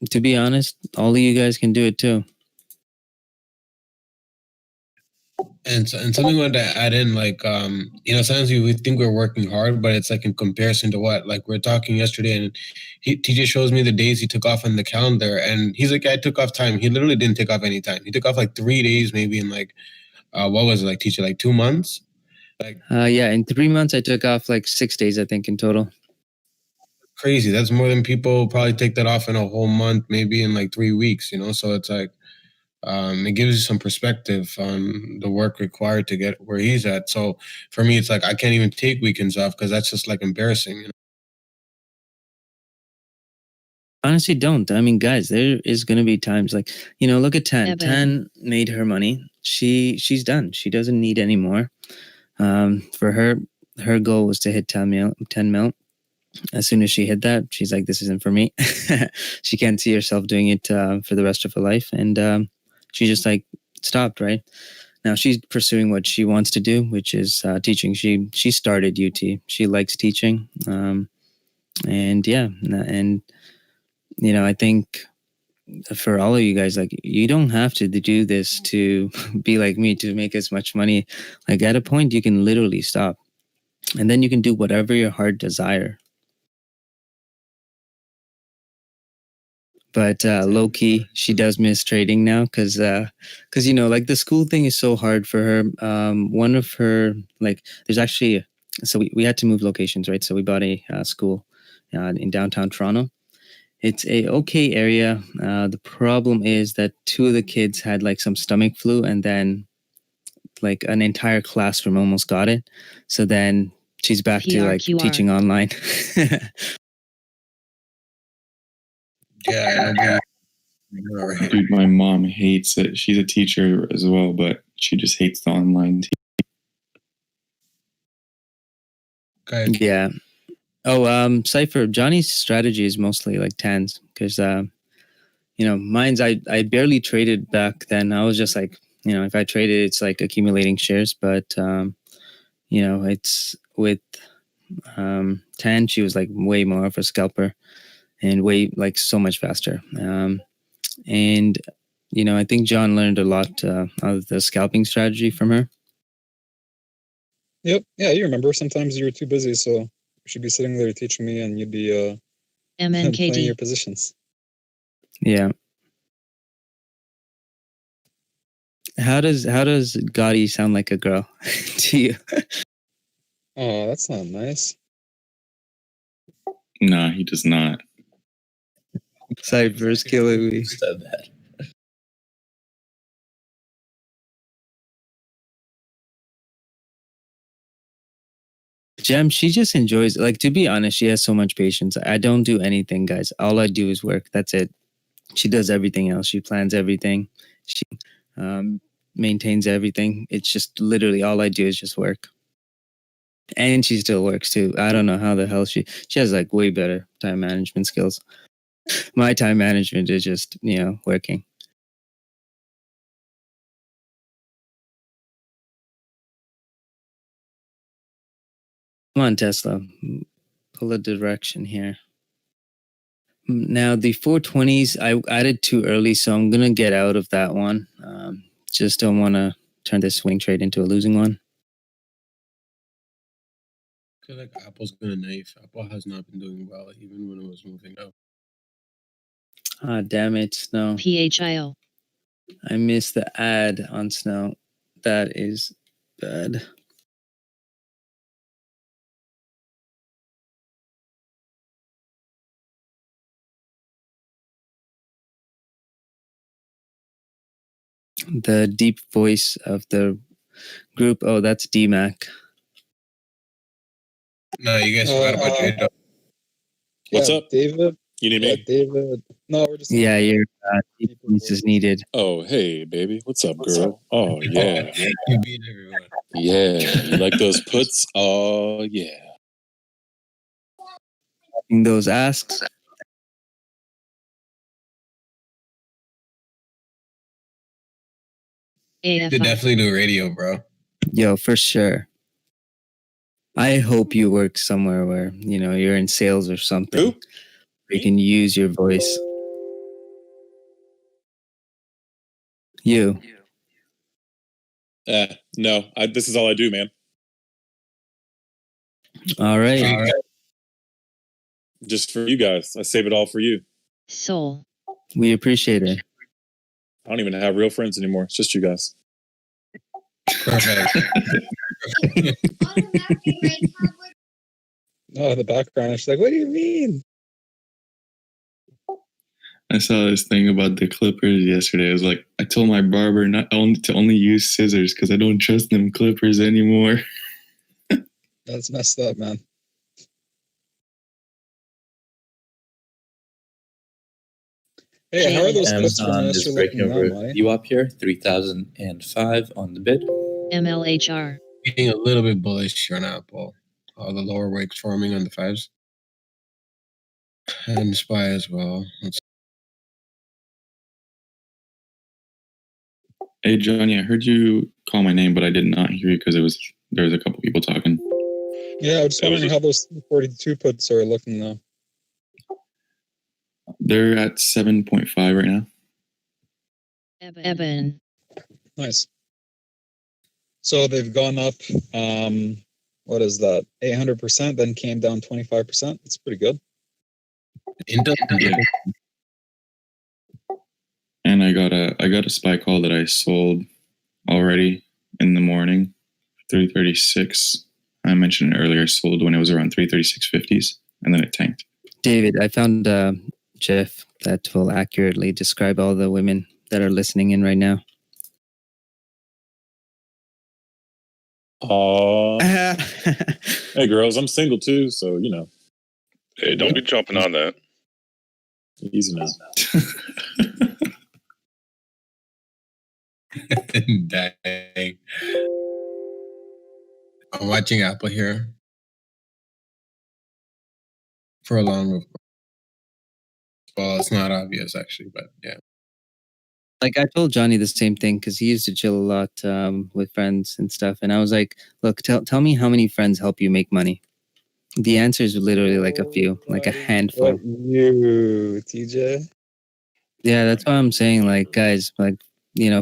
to be honest, all of you guys can do it too. And something I wanted to add in, sometimes we think we're working hard, but it's like in comparison to what? Like we were talking yesterday, and TJ shows me the days he took off on the calendar, and he's like, I took off time. He literally didn't take off any time. He took off like 3 days, maybe in what was it, like, TJ, like 2 months? Yeah, in 3 months I took off like 6 days, I think, in total. Crazy. That's more than people probably take that off in a whole month, maybe in like 3 weeks, So it's like, it gives you some perspective on the work required to get where he's at. So for me, it's like I can't even take weekends off because that's just like embarrassing. Honestly, don't. I mean, guys, there is going to be times like, look at Tan. Eben. Tan made her money. She's done. She doesn't need any more. For her goal was to hit 10 mil. As soon as she hit that, she's like, this isn't for me. She can't see herself doing it for the rest of her life. And she just like stopped, right? Now she's pursuing what she wants to do, which is teaching. She started UT. She likes teaching. And yeah, and I think for all of you guys, like, you don't have to do this to be like me to make as much money. Like, at a point you can literally stop, and then you can do whatever your heart desire. But low key, she does miss trading now because like the school thing is so hard for her. One of her, like, there's actually, so we had to move locations, right? So we bought a school in downtown Toronto. It's a okay area. The problem is that 2 of the kids had like some stomach flu, and then like an entire classroom almost got it. So then she's back to like PRQR. teaching online. Yeah, Dude, my mom hates it. She's a teacher as well, but she just hates the online Okay. Yeah. Oh, Cypher, Johnny's strategy is mostly like tens because, mine's, I barely traded back then. I was just like, if I traded, it's like accumulating shares. But, it's with 10, she was like way more of a scalper and way like so much faster. And, I think John learned a lot of the scalping strategy from her. Yep. Yeah, you remember. Sometimes you were too busy, so you should be sitting there teaching me, and you'd be playing your MNKD. positions. Yeah. How does Gotti sound like a girl to you? Oh, that's not nice. No, he does not. Cypher's killing me. Said that. Gem, she just enjoys, like, to be honest, she has so much patience. I don't do anything, guys. All I do is work. That's it. She does everything else. She plans everything. She maintains everything. It's just literally all I do is just work. And she still works too. I don't know how the hell she has like way better time management skills. My time management is just, working. Come on, Tesla. Pull a direction here. Now, the 420s, I added too early, so I'm going to get out of that one. Just don't want to turn this swing trade into a losing one. I feel like Apple's going to knife. Apple has not been doing well, even when it was moving up. Ah, damn it, Snow. PHIO. I missed the ad on Snow. That is bad. The deep voice of the group. Oh, that's DMAC. No, you guys forgot about J-Dub. What's up? David? You need Yeah, me? David. No, we're just. Yeah, your deep voice is needed. Oh, hey, baby. What's up, girl? Oh, yeah. You beat everyone. Yeah. You like those puts? Oh, yeah. Those asks. You AFI. definitely do radio, bro. Yo, for sure. I hope you work somewhere where, you're in sales or something. Who? Where you can use your voice. You. No. This is all I do, man. All right. Just for you guys. I save it all for you. Soul. We appreciate it. I don't even have real friends anymore. It's just you guys. Perfect. No, the background. She's like, what do you mean? I saw this thing about the clippers yesterday. It was like, I told my barber not only to only use scissors because I don't trust them clippers anymore. That's messed up, man. Hey, how are those puts from Amazon is yesterday breaking looking over now, Monty? you up here, 3,005 on the bid. MLHR. Getting a little bit bullish on Apple. All the lower wakes forming on the fives. And SPY as well. Hey, Johnny, I heard you call my name, but I did not hear you because there was a couple people talking. Yeah, I'm just That was wondering how those 42 puts are looking now. They're at 7.5 right now. Eben. Nice. So they've gone up, what is that, 800%, then came down 25%. That's pretty good. And I got a SPY call that I sold already in the morning, 336. I mentioned it earlier. I sold when it was around 336.50s, and then it tanked. David, I found Jeff that will accurately describe all the women that are listening in right now. Hey, girls, I'm single too, so, Hey, don't be jumping on that. easy now. Dang. I'm watching Apple here for a long. Well, it's not obvious actually, but yeah. Like I told Johnny the same thing because he used to chill a lot with friends and stuff, and I was like, "Look, tell me how many friends help you make money." The answer is literally like a few, like a handful. What you, TJ? Yeah, that's why I'm saying, like, guys, like,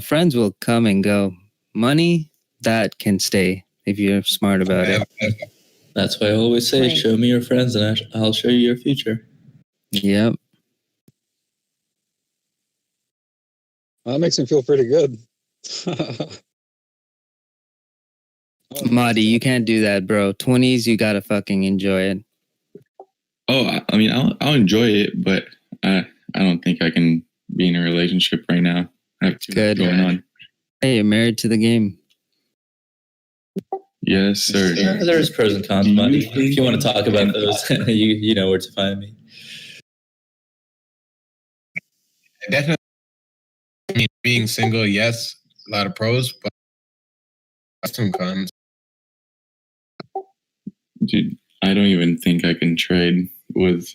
friends will come and go. Money, that can stay if you're smart about it. That's why I always say, Right. show me your friends and I'll show you your future. Yep. Well, that makes me feel pretty good. Marty, you can't do that, bro. 20s, you gotta fucking enjoy it. Oh, I mean, I'll enjoy it, but I don't think I can be in a relationship right now. I have too much Good. going on. Hey, you're married to the game. Yes, sir. There's pros and cons, Do you but think- if you want to talk about those, you know where to find me. Definitely. I mean, being single, yes, a lot of pros, but some cons. Dude, I don't even think I can trade with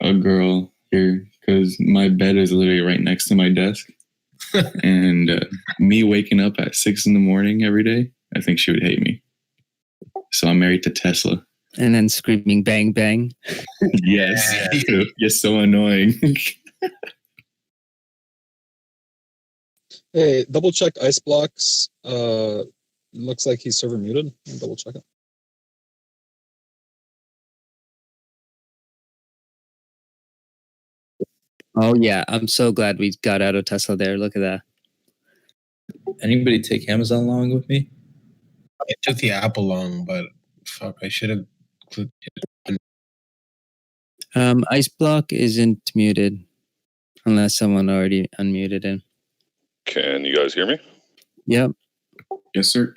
a girl here because my bed is literally right next to my desk. And me waking up at 6 a.m. every day, I think she would hate me. So I'm married to Tesla. And then screaming bang bang. Yes. You're so annoying. Hey, double check ice blocks. Looks like he's server muted. Double check it. Oh yeah, I'm so glad we got out of Tesla there. Look at that. Anybody take Amazon long with me? I took the Apple long, but fuck, I should have clicked it. Ice block isn't muted unless someone already unmuted him. Can you guys hear me? Yep. Yes, sir.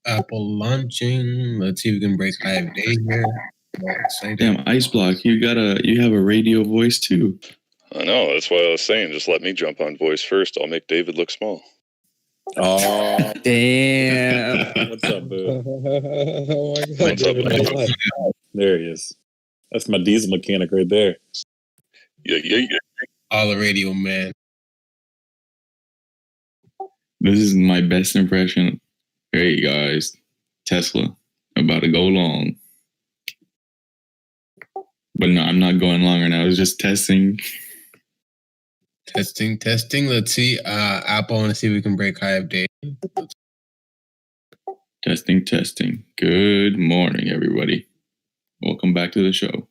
Apple launching. Let's see if we can break 5 day here. More excited. Damn, Ice Block, you have a radio voice too. I know. That's why I was saying, just let me jump on voice first. I'll make David look small. Oh, Damn. what's up, boo? Oh my god. What's up, David, man? There he is. That's my diesel mechanic right there. Yeah. All the radio, man. This is my best impression. Hey guys, Tesla about to go long. But no, I'm not going longer now. I was just testing. Testing. Let's see. Apple, I want to see if we can break high of day. Testing. Good morning, everybody. Welcome back to the show.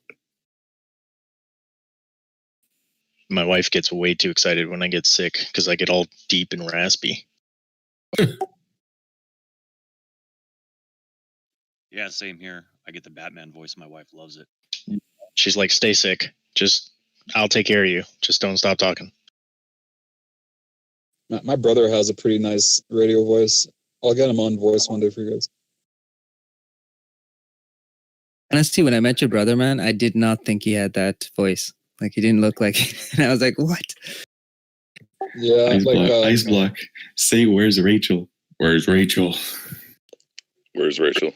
My wife gets way too excited when I get sick because I get all deep and raspy. Yeah, same here. I get the Batman voice. My wife loves it. She's like, "Stay sick. I'll take care of you. Just don't stop talking." My brother has a pretty nice radio voice. I'll get him on voice one day for you guys. Honestly, when I met your brother, man, I did not think he had that voice. Like he didn't look like it. And I was like, what? Yeah, Ice Block. Say, where's Rachel? Where's Rachel? Where's Rachel?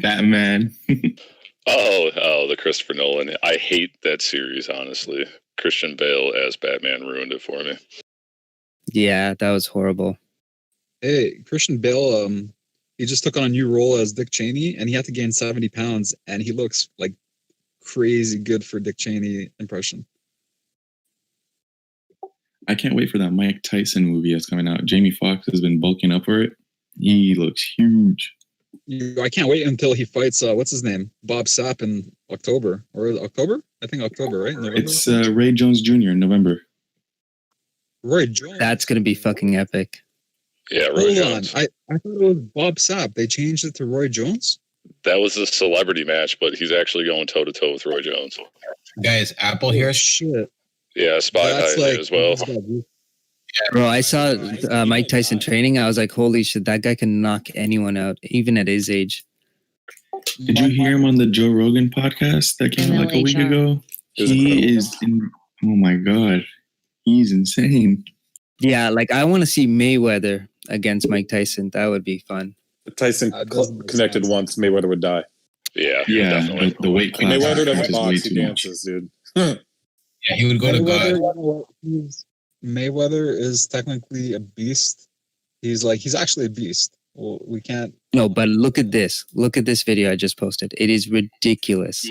Batman. Oh, the Christopher Nolan. I hate that series, honestly. Christian Bale as Batman ruined it for me. Yeah, that was horrible. Hey, Christian Bale, he just took on a new role as Dick Cheney, and he had to gain 70 pounds, and he looks like crazy good for Dick Cheney impression. I can't wait for that Mike Tyson movie that's coming out. Jamie Foxx has been bulking up for it. He looks huge. I can't wait until he fights, what's his name? Bob Sapp in October. Or October? I think October, right? November? It's Ray Jones Jr. in November. Roy Jones. That's going to be fucking epic. Yeah, Roy Hold Jones. on. I thought it was Bob Sapp. They changed it to Roy Jones? That was a celebrity match, but he's actually going toe to toe with Roy Jones. Guys, Apple Oh, here. shit. Yeah, Spy That's High like, as well. Bro, I saw Mike Tyson training. I was like, holy shit, that guy can knock anyone out, even at his age. Did you hear him on the Joe Rogan podcast that came out like a week MLHR. ago? He is, oh my God. He's insane. Yeah, like I want to see Mayweather against Mike Tyson. That would be fun. If Tyson doesn't make connected sense. once, Mayweather would die. Yeah, Yeah, definitely. the weight class Mayweather doesn't is way box, he too much. dances, dude. Yeah, he would go to Mayweather, God. you know what? Mayweather is technically a beast. He's actually a beast. Well, we can't. No, but look at this. Look at this video I just posted. It is ridiculous.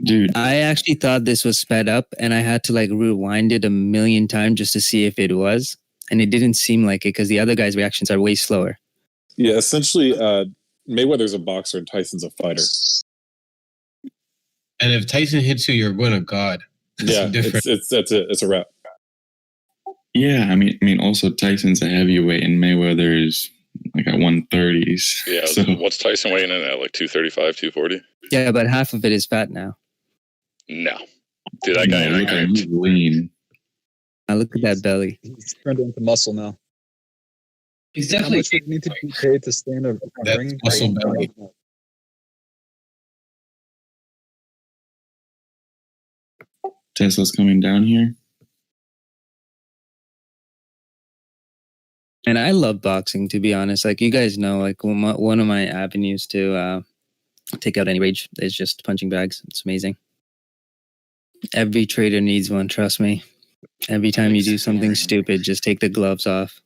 Dude, I actually thought this was sped up and I had to like rewind it a million times just to see if it was. And it didn't seem like it because the other guy's reactions are way slower. Yeah, essentially, Mayweather's a boxer and Tyson's a fighter. And if Tyson hits you, you're going to God. That's Yeah, different. it's a wrap. yeah, I mean, also Tyson's a heavyweight and Mayweather is like at 130s. Yeah, So, what's Tyson weighing in at? Like 235, 240? Yeah, but half of it is fat now. No. Dude, that guy look at him, he's lean. Look at that belly. He's turned into muscle now. He's How definitely much would you need to be paid to stay in a That's ring? muscle belly. Tesla's coming down here. And I love boxing, to be honest. Like you guys know, like one of my avenues to take out any rage is just punching bags. It's amazing. Every trader needs one, trust me. Every time you do something stupid, just take the gloves off.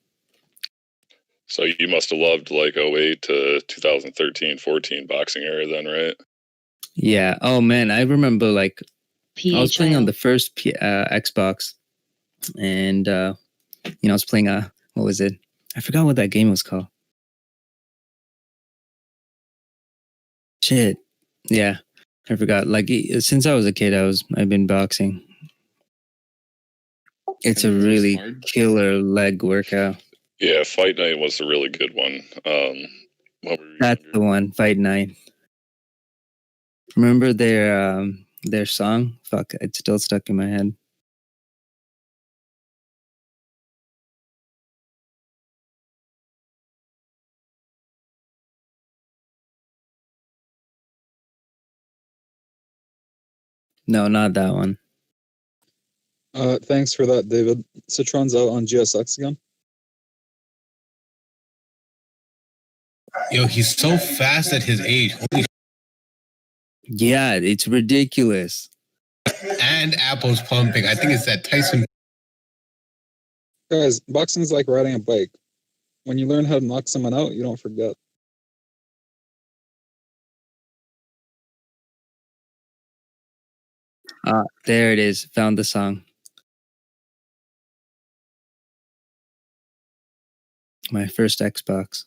So you must have loved like 08 to 2013, 14 boxing era then, right? Yeah. Oh man, I remember like I was playing on PHIO. the first Xbox, and I was playing what was it? I forgot what that game was called. Shit. Yeah, I forgot. Like since I was a kid, I've been boxing. It's a really killer leg workout. Yeah, Fight Night was a really good one. That's the one, Fight Night. Remember their song? Fuck, it's still stuck in my head. No, not that one. Thanks for that, David. Citron's out on GSX again. Yo, he's so fast at his age. Holy Yeah, it's ridiculous. and Apple's pumping. I think it's that Tyson. Guys, boxing is like riding a bike. When you learn how to knock someone out, you don't forget. There it is. Found the song. My first Xbox.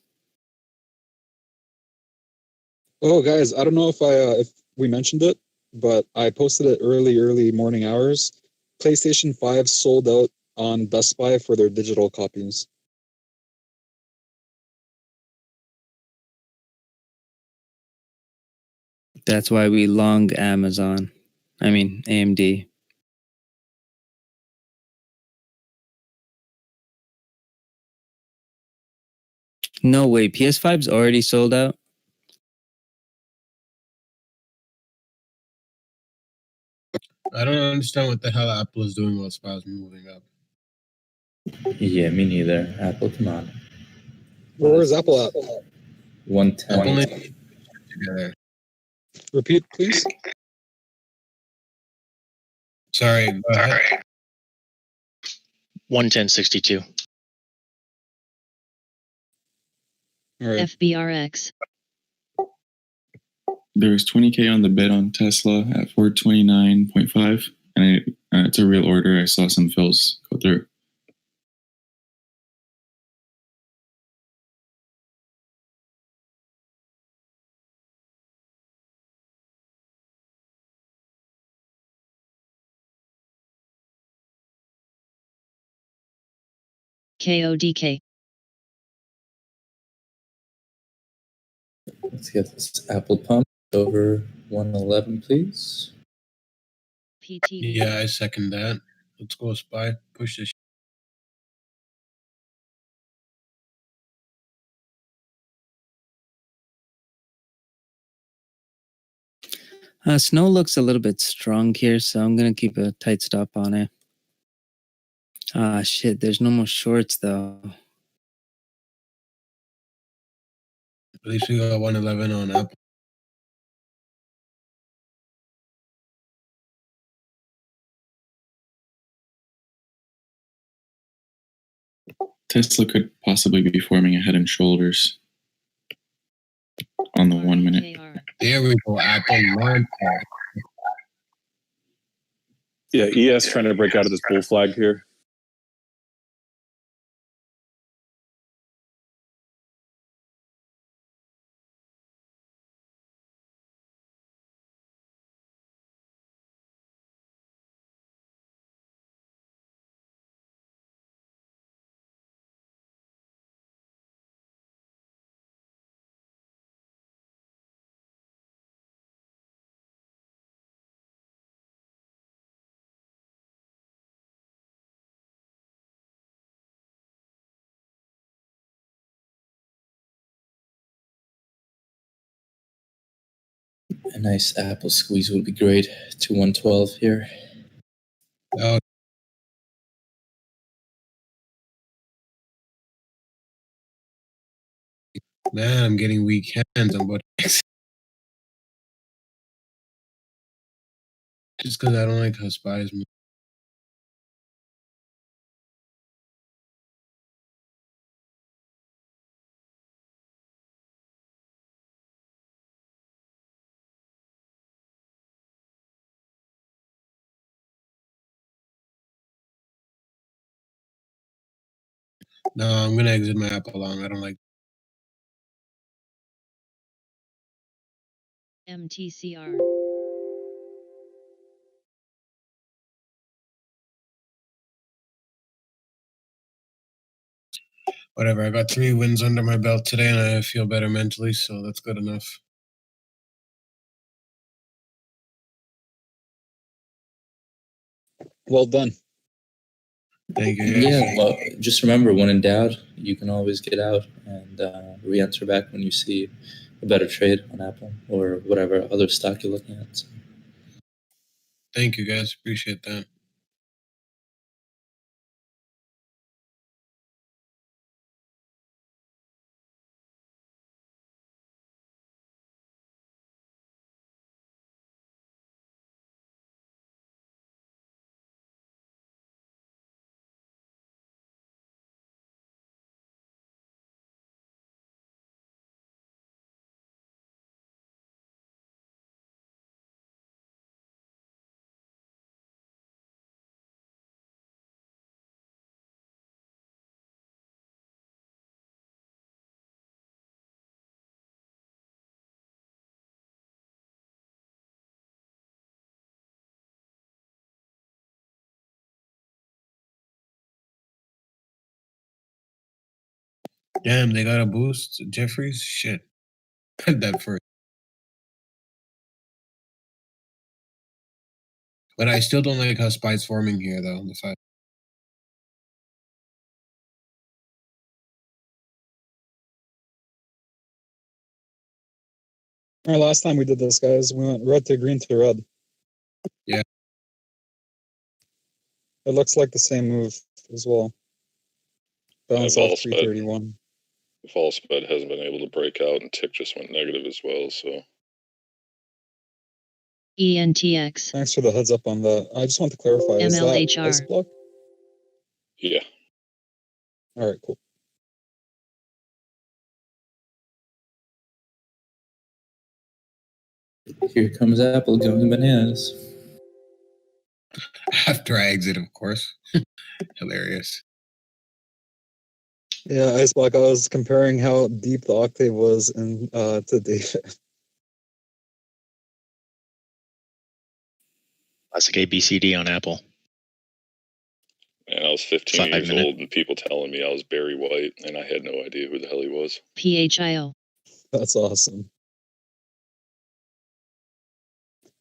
Oh, guys, I don't know if we mentioned it, but I posted it early morning hours. PlayStation 5 sold out on Best Buy for their digital copies. That's why we long Amazon. I mean, AMD. No way. PS5's already sold out? I don't understand what the hell Apple is doing while Spy's moving up. Yeah, me neither. Apple, come on. Where's Apple at? 110. Apple needs together. Repeat, please. Sorry, go ahead. 110.62. All right. FBRX. There's 20K on the bet on Tesla at 429.5, and it's a real order. I saw some fills go through. KODK. Let's get this Apple pump over 111, please. PT. Yeah, I second that. Let's go, Spy. Push this. Snow looks a little bit strong here, so I'm going to keep a tight stop on it. Shit, there's no more shorts, though. At least we got 111 on Apple. Tesla could possibly be forming a head and shoulders on the 1 minute. KR. There we go, Apple. Launch. Yeah, ES trying to break out of this bull flag here. A nice apple squeeze would be great. 2-1-12 here. Oh, man, I'm getting weak hands. I'm about just because I don't like how spies move. No, I'm gonna exit my apple long. I don't like. MTCR. Whatever. I got 3 wins under my belt today, and I feel better mentally, so that's good enough. Well done. Thank you. Yeah, well, just remember, when in doubt, you can always get out and re-enter back when you see a better trade on Apple or whatever other stock you're looking at. So. Thank you, guys. Appreciate that. Damn, they got a boost. Jeffries? Shit. That first. But I still don't like how Spy's forming here, though. The fact. All right, last time we did this, guys, we went red to green to red. Yeah. It looks like the same move as well. Bounce off 331. False bed hasn't been able to break out, and tick just went negative as well. So ENTX. Thanks for the heads up on that. I just want to clarify. Is that MLHR. ice block? yeah. All right, cool. Here comes Apple going bananas. After I exit, of course. Hilarious. Yeah, ice block. I was comparing how deep the octave was in to David. Classic ABCD on Apple. And I was 15 5 years minute. old, and people telling me I was Barry White, and I had no idea who the hell he was. PHIO. That's awesome.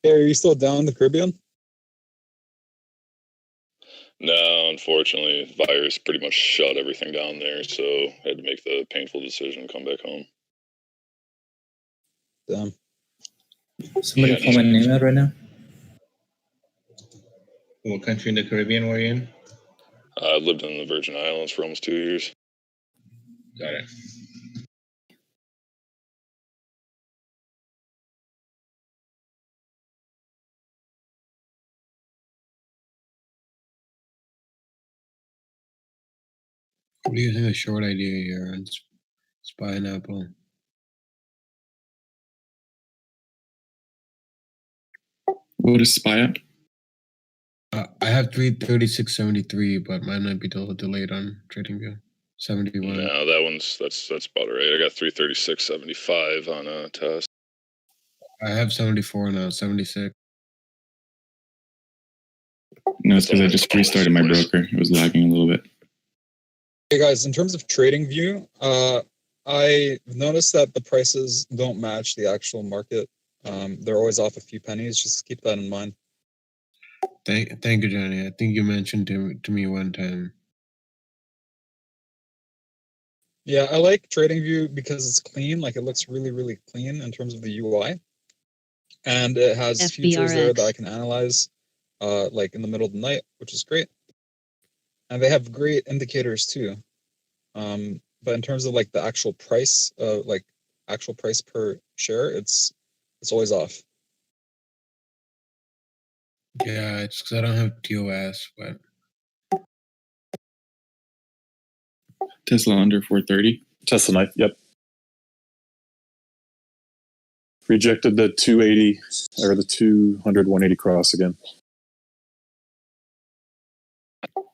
Hey, are you still down in the Caribbean? No, unfortunately, the virus pretty much shut everything down there, so I had to make the painful decision to come back home. Damn. Somebody call my name out right now? What country in the Caribbean were you in? I lived in the Virgin Islands for almost 2 years. Got it. What do you think of short idea here on Spy and Apple? What is Spy at? I have 336.73, but mine might be delayed on TradingView. 71. No, that's about right. I got 336.75 on a test. I have 74 now, 76. No, it's because I just restarted my broker. It was lagging a little bit. Hey guys, in terms of TradingView, I noticed that the prices don't match the actual market. They're always off a few pennies. Just keep that in mind. Thank you, Johnny. I think you mentioned to me one time. Yeah, I like TradingView because it's clean. Like it looks really, really clean in terms of the UI. and it has futures there that I FBRX. can analyze, like in the middle of the night, which is great. And they have great indicators too. But in terms of like the actual price, like actual price per share, it's always off. Yeah, it's because I don't have TOS, but Tesla under 430. Tesla knife. Yep. Rejected the 280 or the 200 180 cross again.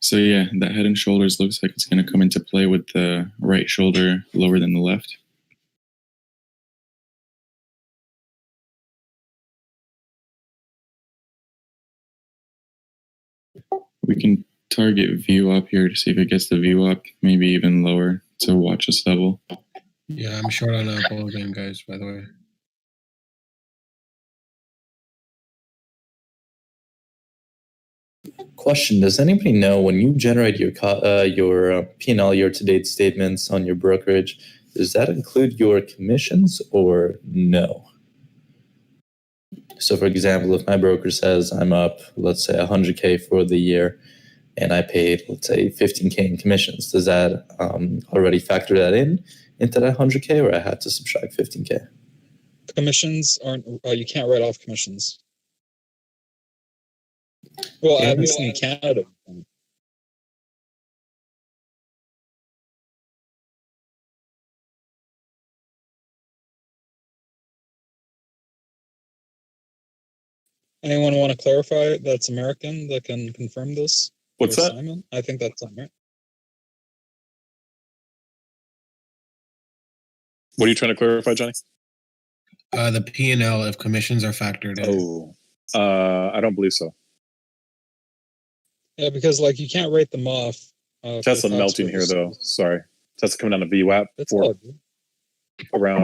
So yeah, that head and shoulders looks like it's going to come into play with the right shoulder lower than the left. We can target view up here to see if it gets the view up, maybe even lower to watch this level. yeah, I'm short on Apple again, guys, by the way. Question: does anybody know when you generate your P&L year-to-date statements on your brokerage, does that include your commissions or no? So, for example, if my broker says I'm up, let's say 100K for the year, and I paid, let's say, 15K in commissions, does that already factor that into that 100K, or I had to subtract 15K? Commissions aren't. You can't write off commissions. Well, at least in Canada. Anyone want to clarify that's American that can confirm this? What's Or that? Simon? I think that's on, right? What are you trying to clarify, Johnny? The P&L if commissions are factored in. Oh, I don't believe so. Yeah, because like you can't write them off. Tesla melting here though. Sorry, Tesla coming down the VWAP for around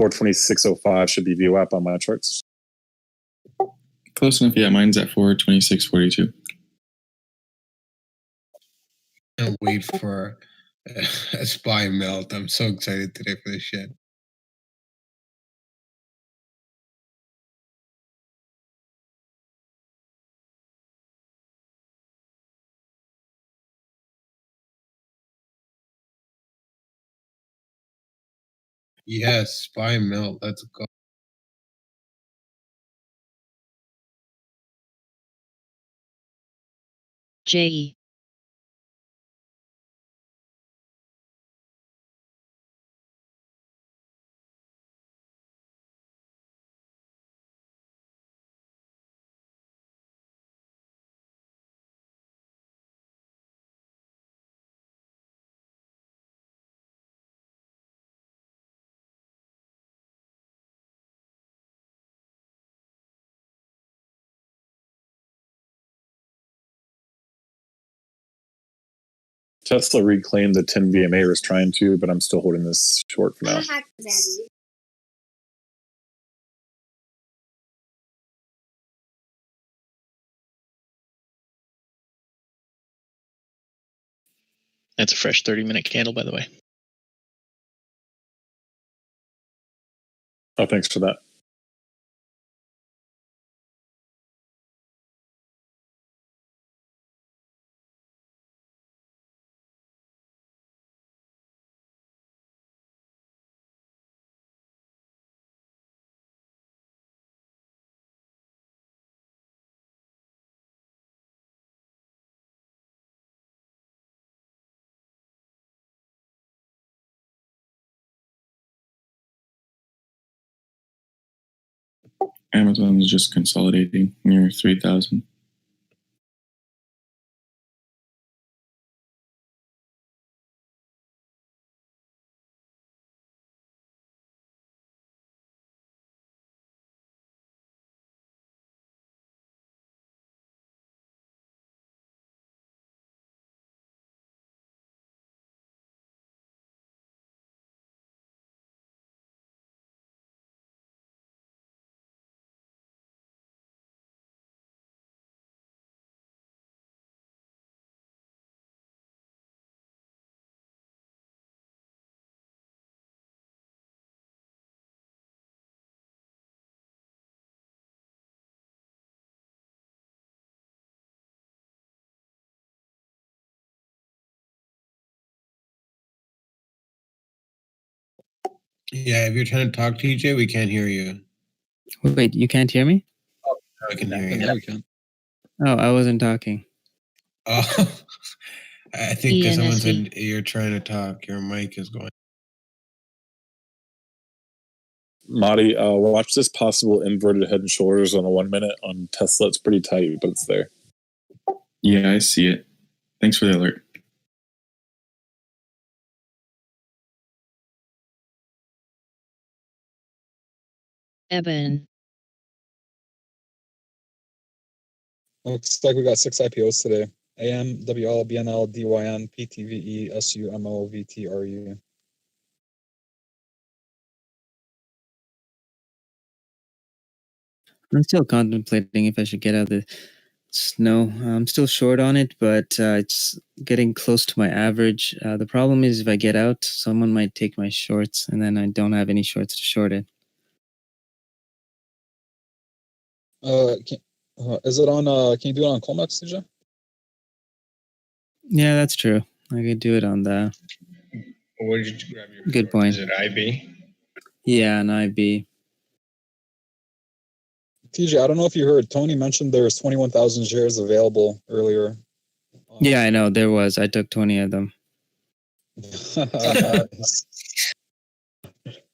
426.05 should be VWAP on my charts. Close enough. Yeah, mine's at 426.42. Can't wait for a SPY melt. I'm so excited today for this shit. Yes, SPY melt. Let's go. JE. Tesla reclaimed the 10 VMA was trying to, but I'm still holding this short for now. That's a fresh 30-minute candle, by the way. Oh, thanks for that. Amazon is just consolidating near 3,000. Yeah, if you're trying to talk, TJ, we can't hear you. Wait, you can't hear me? I can hear you. Yeah, we can. Oh, I wasn't talking. Oh, I think because someone ENSV. said you're trying to talk, your mic is going. Marty, watch this possible inverted head and shoulders on a 1 minute on Tesla. It's pretty tight, but it's there. Yeah, I see it. Thanks for the alert. Eben. Looks like we got 6 IPOs today. AM, WL, BNL, DYN, PTVE, SU, MO, VT, RU. I'm still contemplating if I should get out of the snow. I'm still short on it, but it's getting close to my average. The problem is if I get out, someone might take my shorts, and then I don't have any shorts to short it. Is it on? Can you do it on Colmex, TJ? Yeah, that's true. I could do it on the. Where did you grab your Good point. Is it IB? Yeah, an IB. TJ, I don't know if you heard. Tony mentioned there's 21,000 shares available earlier. Yeah, I know there was. I took 20 of them.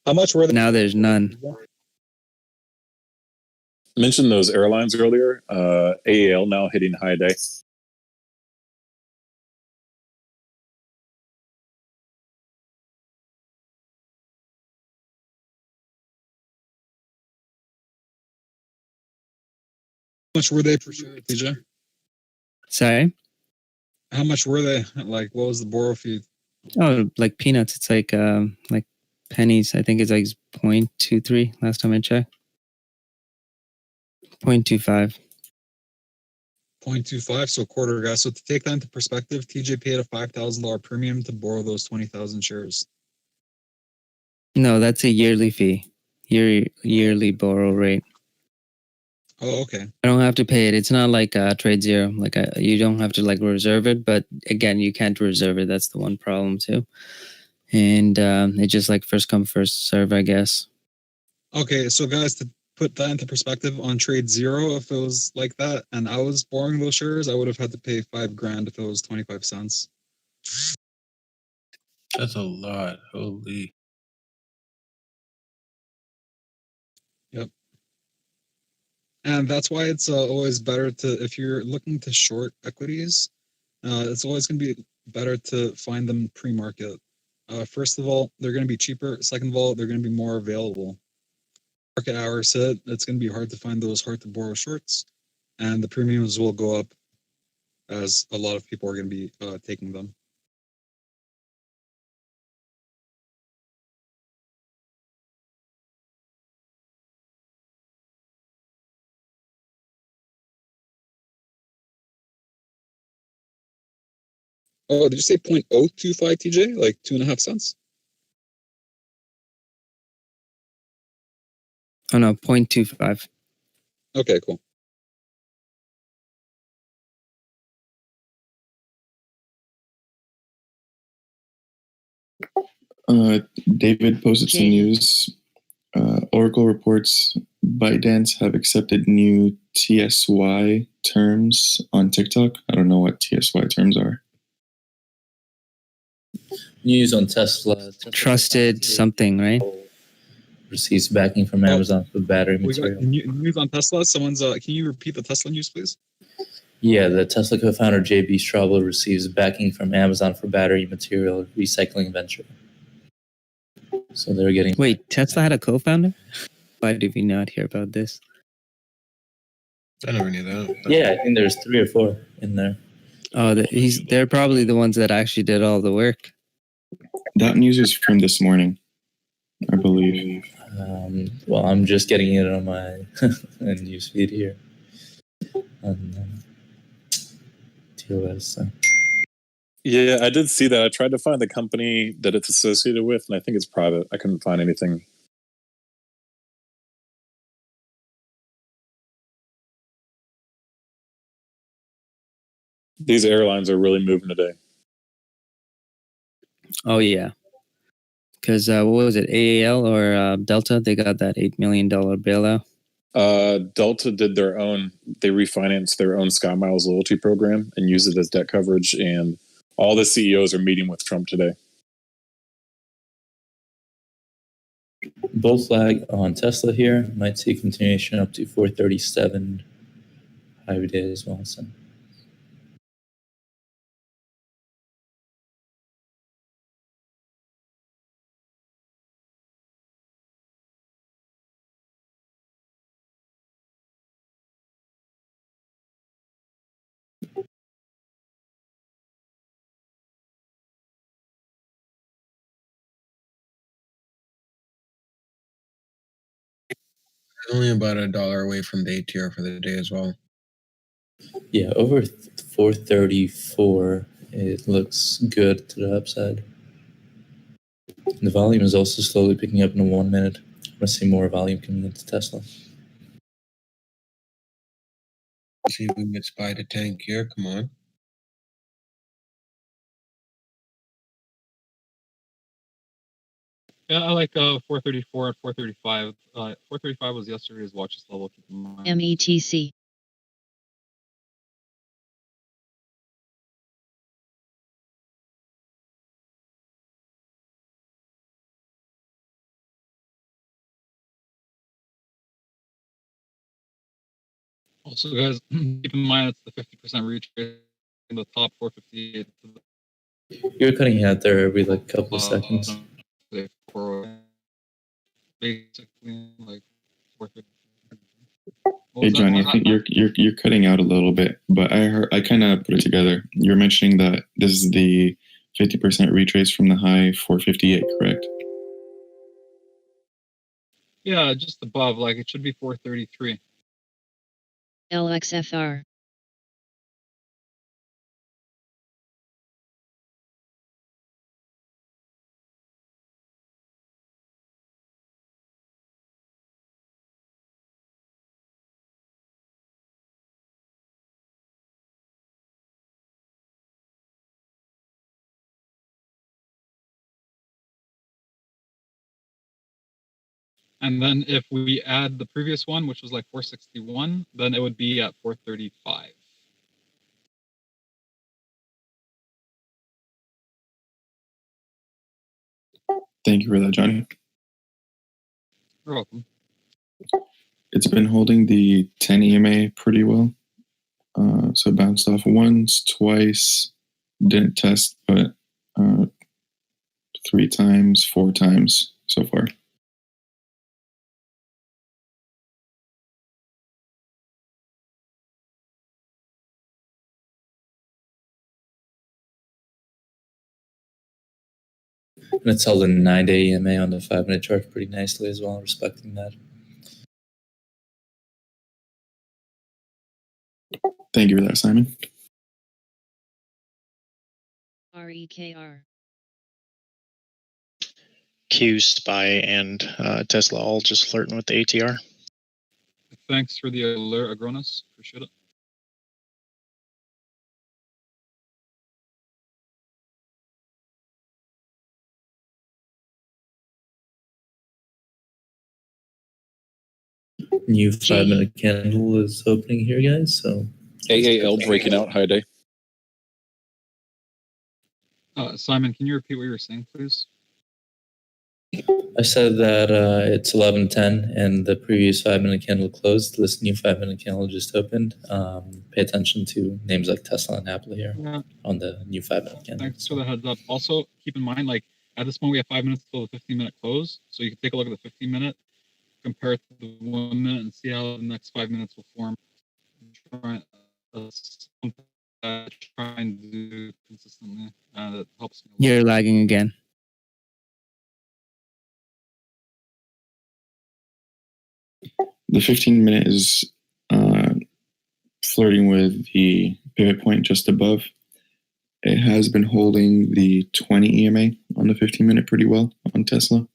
How much were they? Now there's none. Mentioned those airlines earlier. AAL now hitting high day. How much were they per share, TJ? Sorry? How much were they? Like, what was the borrow fee? Oh, like peanuts. It's like pennies. I think it's like 0.23 last time I checked. 0.25. 0.25, so a quarter, guys. So to take that into perspective, TJ paid a $5,000 premium to borrow those 20,000 shares. No, that's a yearly fee. Yearly borrow rate. Oh, okay. I don't have to pay it. It's not like Trade Zero. Like you don't have to like reserve it, but again, you can't reserve it. That's the one problem too. And it's just like first come first serve, I guess. Okay, so guys, to put that into perspective, on Trade Zero, if it was like that and I was borrowing those shares, I would have had to pay $5,000 if it was 25 cents. That's a lot. Holy. Yep. And that's why it's always better to, if you're looking to short equities, it's always going to be better to find them pre-market. First of all, they're going to be cheaper. Second of all, they're going to be more available. Market hours hit, it's going to be hard to find those hard to borrow shorts, and the premiums will go up as a lot of people are going to be taking them. Oh, did you say 0.025 TJ? Like 2.5 cents? Oh no, 0.25. Okay, cool. David posted some news. Oracle reports ByteDance have accepted new TSY terms on TikTok. I don't know what TSY terms are. News on Tesla. Trusted something, right? Receives backing from Amazon for battery We got material. news on Tesla. Someone's, can you repeat the Tesla news, please? Yeah, the Tesla co-founder JB Straubel receives backing from Amazon for battery material recycling venture. So they're getting. Wait, Tesla had a co-founder? Why did we not hear about this? I never knew that. Yeah, I think there's 3 or 4 in there. Oh, they're probably the ones that actually did all the work. That news is from this morning, I believe. Well, I'm just getting it on my news feed here on TOS. So. Yeah, I did see that. I tried to find the company that it's associated with, and I think it's private. I couldn't find anything. These airlines are really moving today. Oh yeah, Because what was it, AAL or Delta? They got that $8 million bailout. Delta did their own. They refinanced their own SkyMiles loyalty program and used it as debt coverage. And all the CEOs are meeting with Trump today. Bull flag on Tesla here. Might see continuation up to 437 every day as well. So. Only about $1 away from the ATR for the day as well. Yeah, over 434, it looks good to the upside. The volume is also slowly picking up in 1 minute. I'm going to see more volume coming into Tesla. See if we can get SPY to tank here. Come on. Yeah, I like 434 at 435. 435 was yesterday's watches level. Keep in mind. METC. Also, guys, keep in mind it's the 50% retrace in the top 458. You're cutting out there every like couple of seconds. Basically, like 450. Hey Johnny, I think you're cutting out a little bit, but I kind of put it together. You're mentioning that this is the 50% retrace from the high 458, correct? Yeah, just above. Like it should be 433. LXFR. And then if we add the previous one, which was like 461, then it would be at 435. Thank you for that, Johnny. You're welcome. It's been holding the 10 EMA pretty well. So it bounced off once, twice, didn't test, but 3 times, 4 times so far. And it's held a 9-day EMA on the 5-minute chart pretty nicely as well, respecting that. Thank you for that, Simon. REKR. Q, SPY, and Tesla all just flirting with the ATR. Thanks for the alert, Agronis. Appreciate it. New 5-minute candle is opening here, guys. So AAL breaking out. High day. Simon, can you repeat what you were saying, please? I said that it's 11:10 and the previous 5-minute candle closed. This new 5-minute candle just opened. Pay attention to names like Tesla and Apple here on the new 5-minute candle. Thanks for the heads up. Also, keep in mind, like at this point, we have 5 minutes till the 15-minute close. So you can take a look at the 15-minute, compare it to the 1 minute, and see how the next 5 minutes will form. Try and do consistently. That helps me. You're lagging again. The 15-minute is flirting with the pivot point just above. It has been holding the 20 EMA on the 15-minute pretty well on Tesla.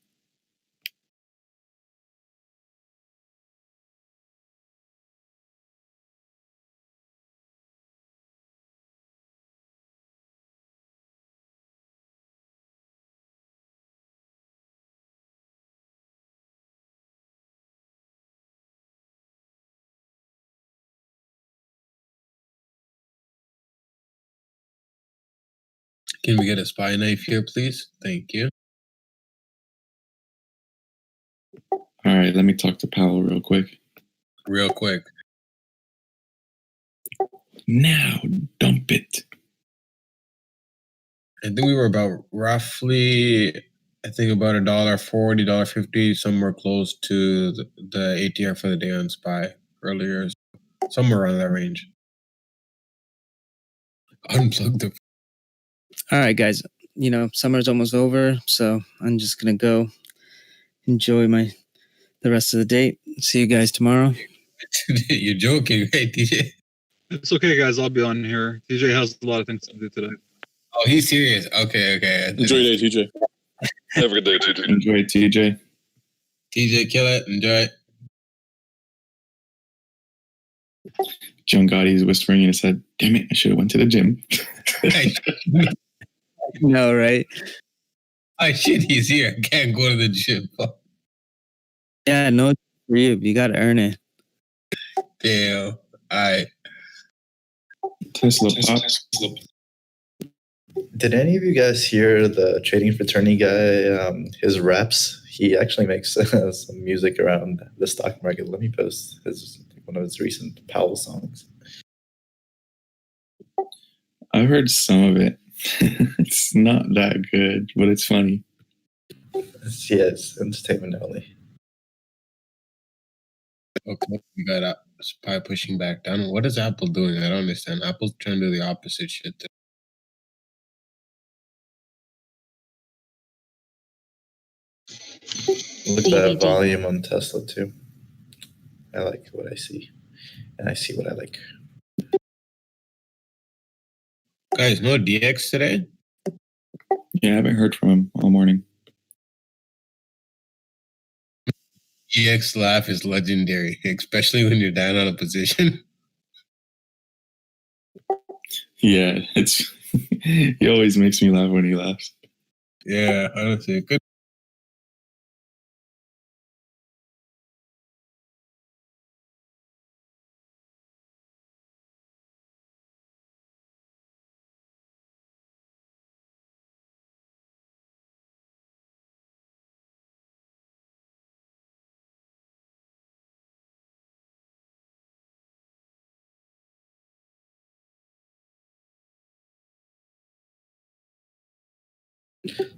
Can we get a spy knife here, please? Thank you. All right, let me talk to Powell real quick. Real quick. Now, dump it. I think we were about roughly, about $1.40, $1.50, somewhere close to the ATR for the day on SPY earlier, somewhere around that range. Unplug the. All right, guys. You know, summer's almost over, so I'm just gonna go enjoy the rest of the day. See you guys tomorrow. You're joking, right, DJ? It's okay, guys. I'll be on here. TJ has a lot of things to do today. Oh, he's serious. Okay. Enjoy your day, TJ. Have a good day, TJ. Enjoy it, TJ. TJ, kill it. Enjoy it. John Gotti's whispering in his head, damn it, I should have went to the gym. No, right? Oh, shit, he's here. I can't go to the gym. Yeah, no, it's for you. You gotta earn it. Damn. All right. Tesla pops. Did any of you guys hear the trading fraternity guy? His raps. He actually makes some music around the stock market. Let me post one of his recent Powell songs. I've heard some of it. It's not that good, but it's funny. It's entertainment only. Okay, we got SPY pushing back down. What is Apple doing? I don't understand. Apple's trying to do the opposite shit. Look at that volume on Tesla too. I like what I see, and I see what I like. Guys, no DX today? Yeah, I haven't heard from him all morning. DX laugh is legendary, especially when you're down on a position. Yeah, it's he always makes me laugh when he laughs. Yeah, honestly, good.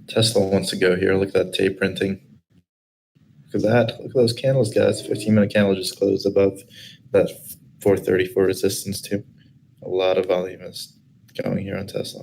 Tesla wants to go here. Look at that tape printing. Look at that. Look at those candles, guys. 15-minute candle just closed above that 434 resistance too. A lot of volume is going here on Tesla.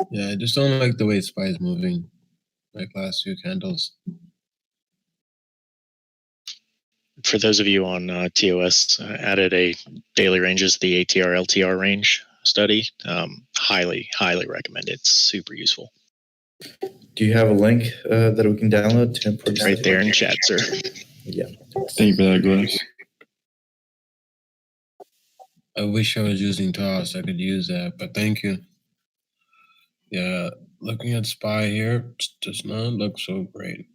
Yeah, I just don't like the way SPY is moving. Like last few candles. For those of you on TOS, added a daily ranges, the ATR LTR range study. Highly recommend it. It's super useful. Do you have a link that we can download to import? Right there in chat, sir. Yeah. Thank you for that, Glass. I wish I was using TOS. I could use that, but thank you. Yeah, looking at SPY here, it does not look so great.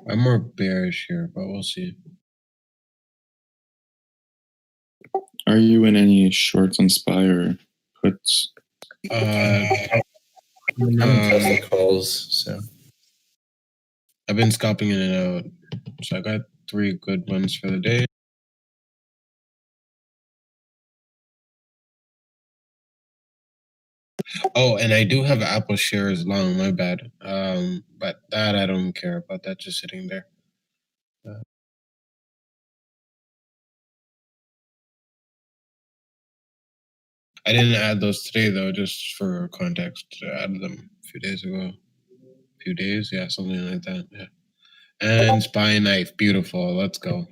I'm more bearish here, but we'll see. Are you in any shorts on SPY or puts? I'm in Tesla calls, so. I've been scalping in and out. So I got 3 good ones for the day. Oh, and I do have Apple shares long, my bad. But that I don't care about that, just sitting there. I didn't add those today though, just for context. I added them a few days ago. Few days, yeah, something like that. Yeah. And spy knife, beautiful. Let's go.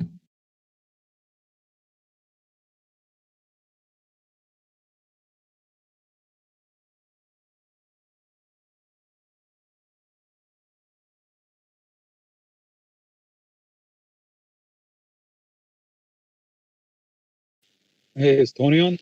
Hey, is Tony on?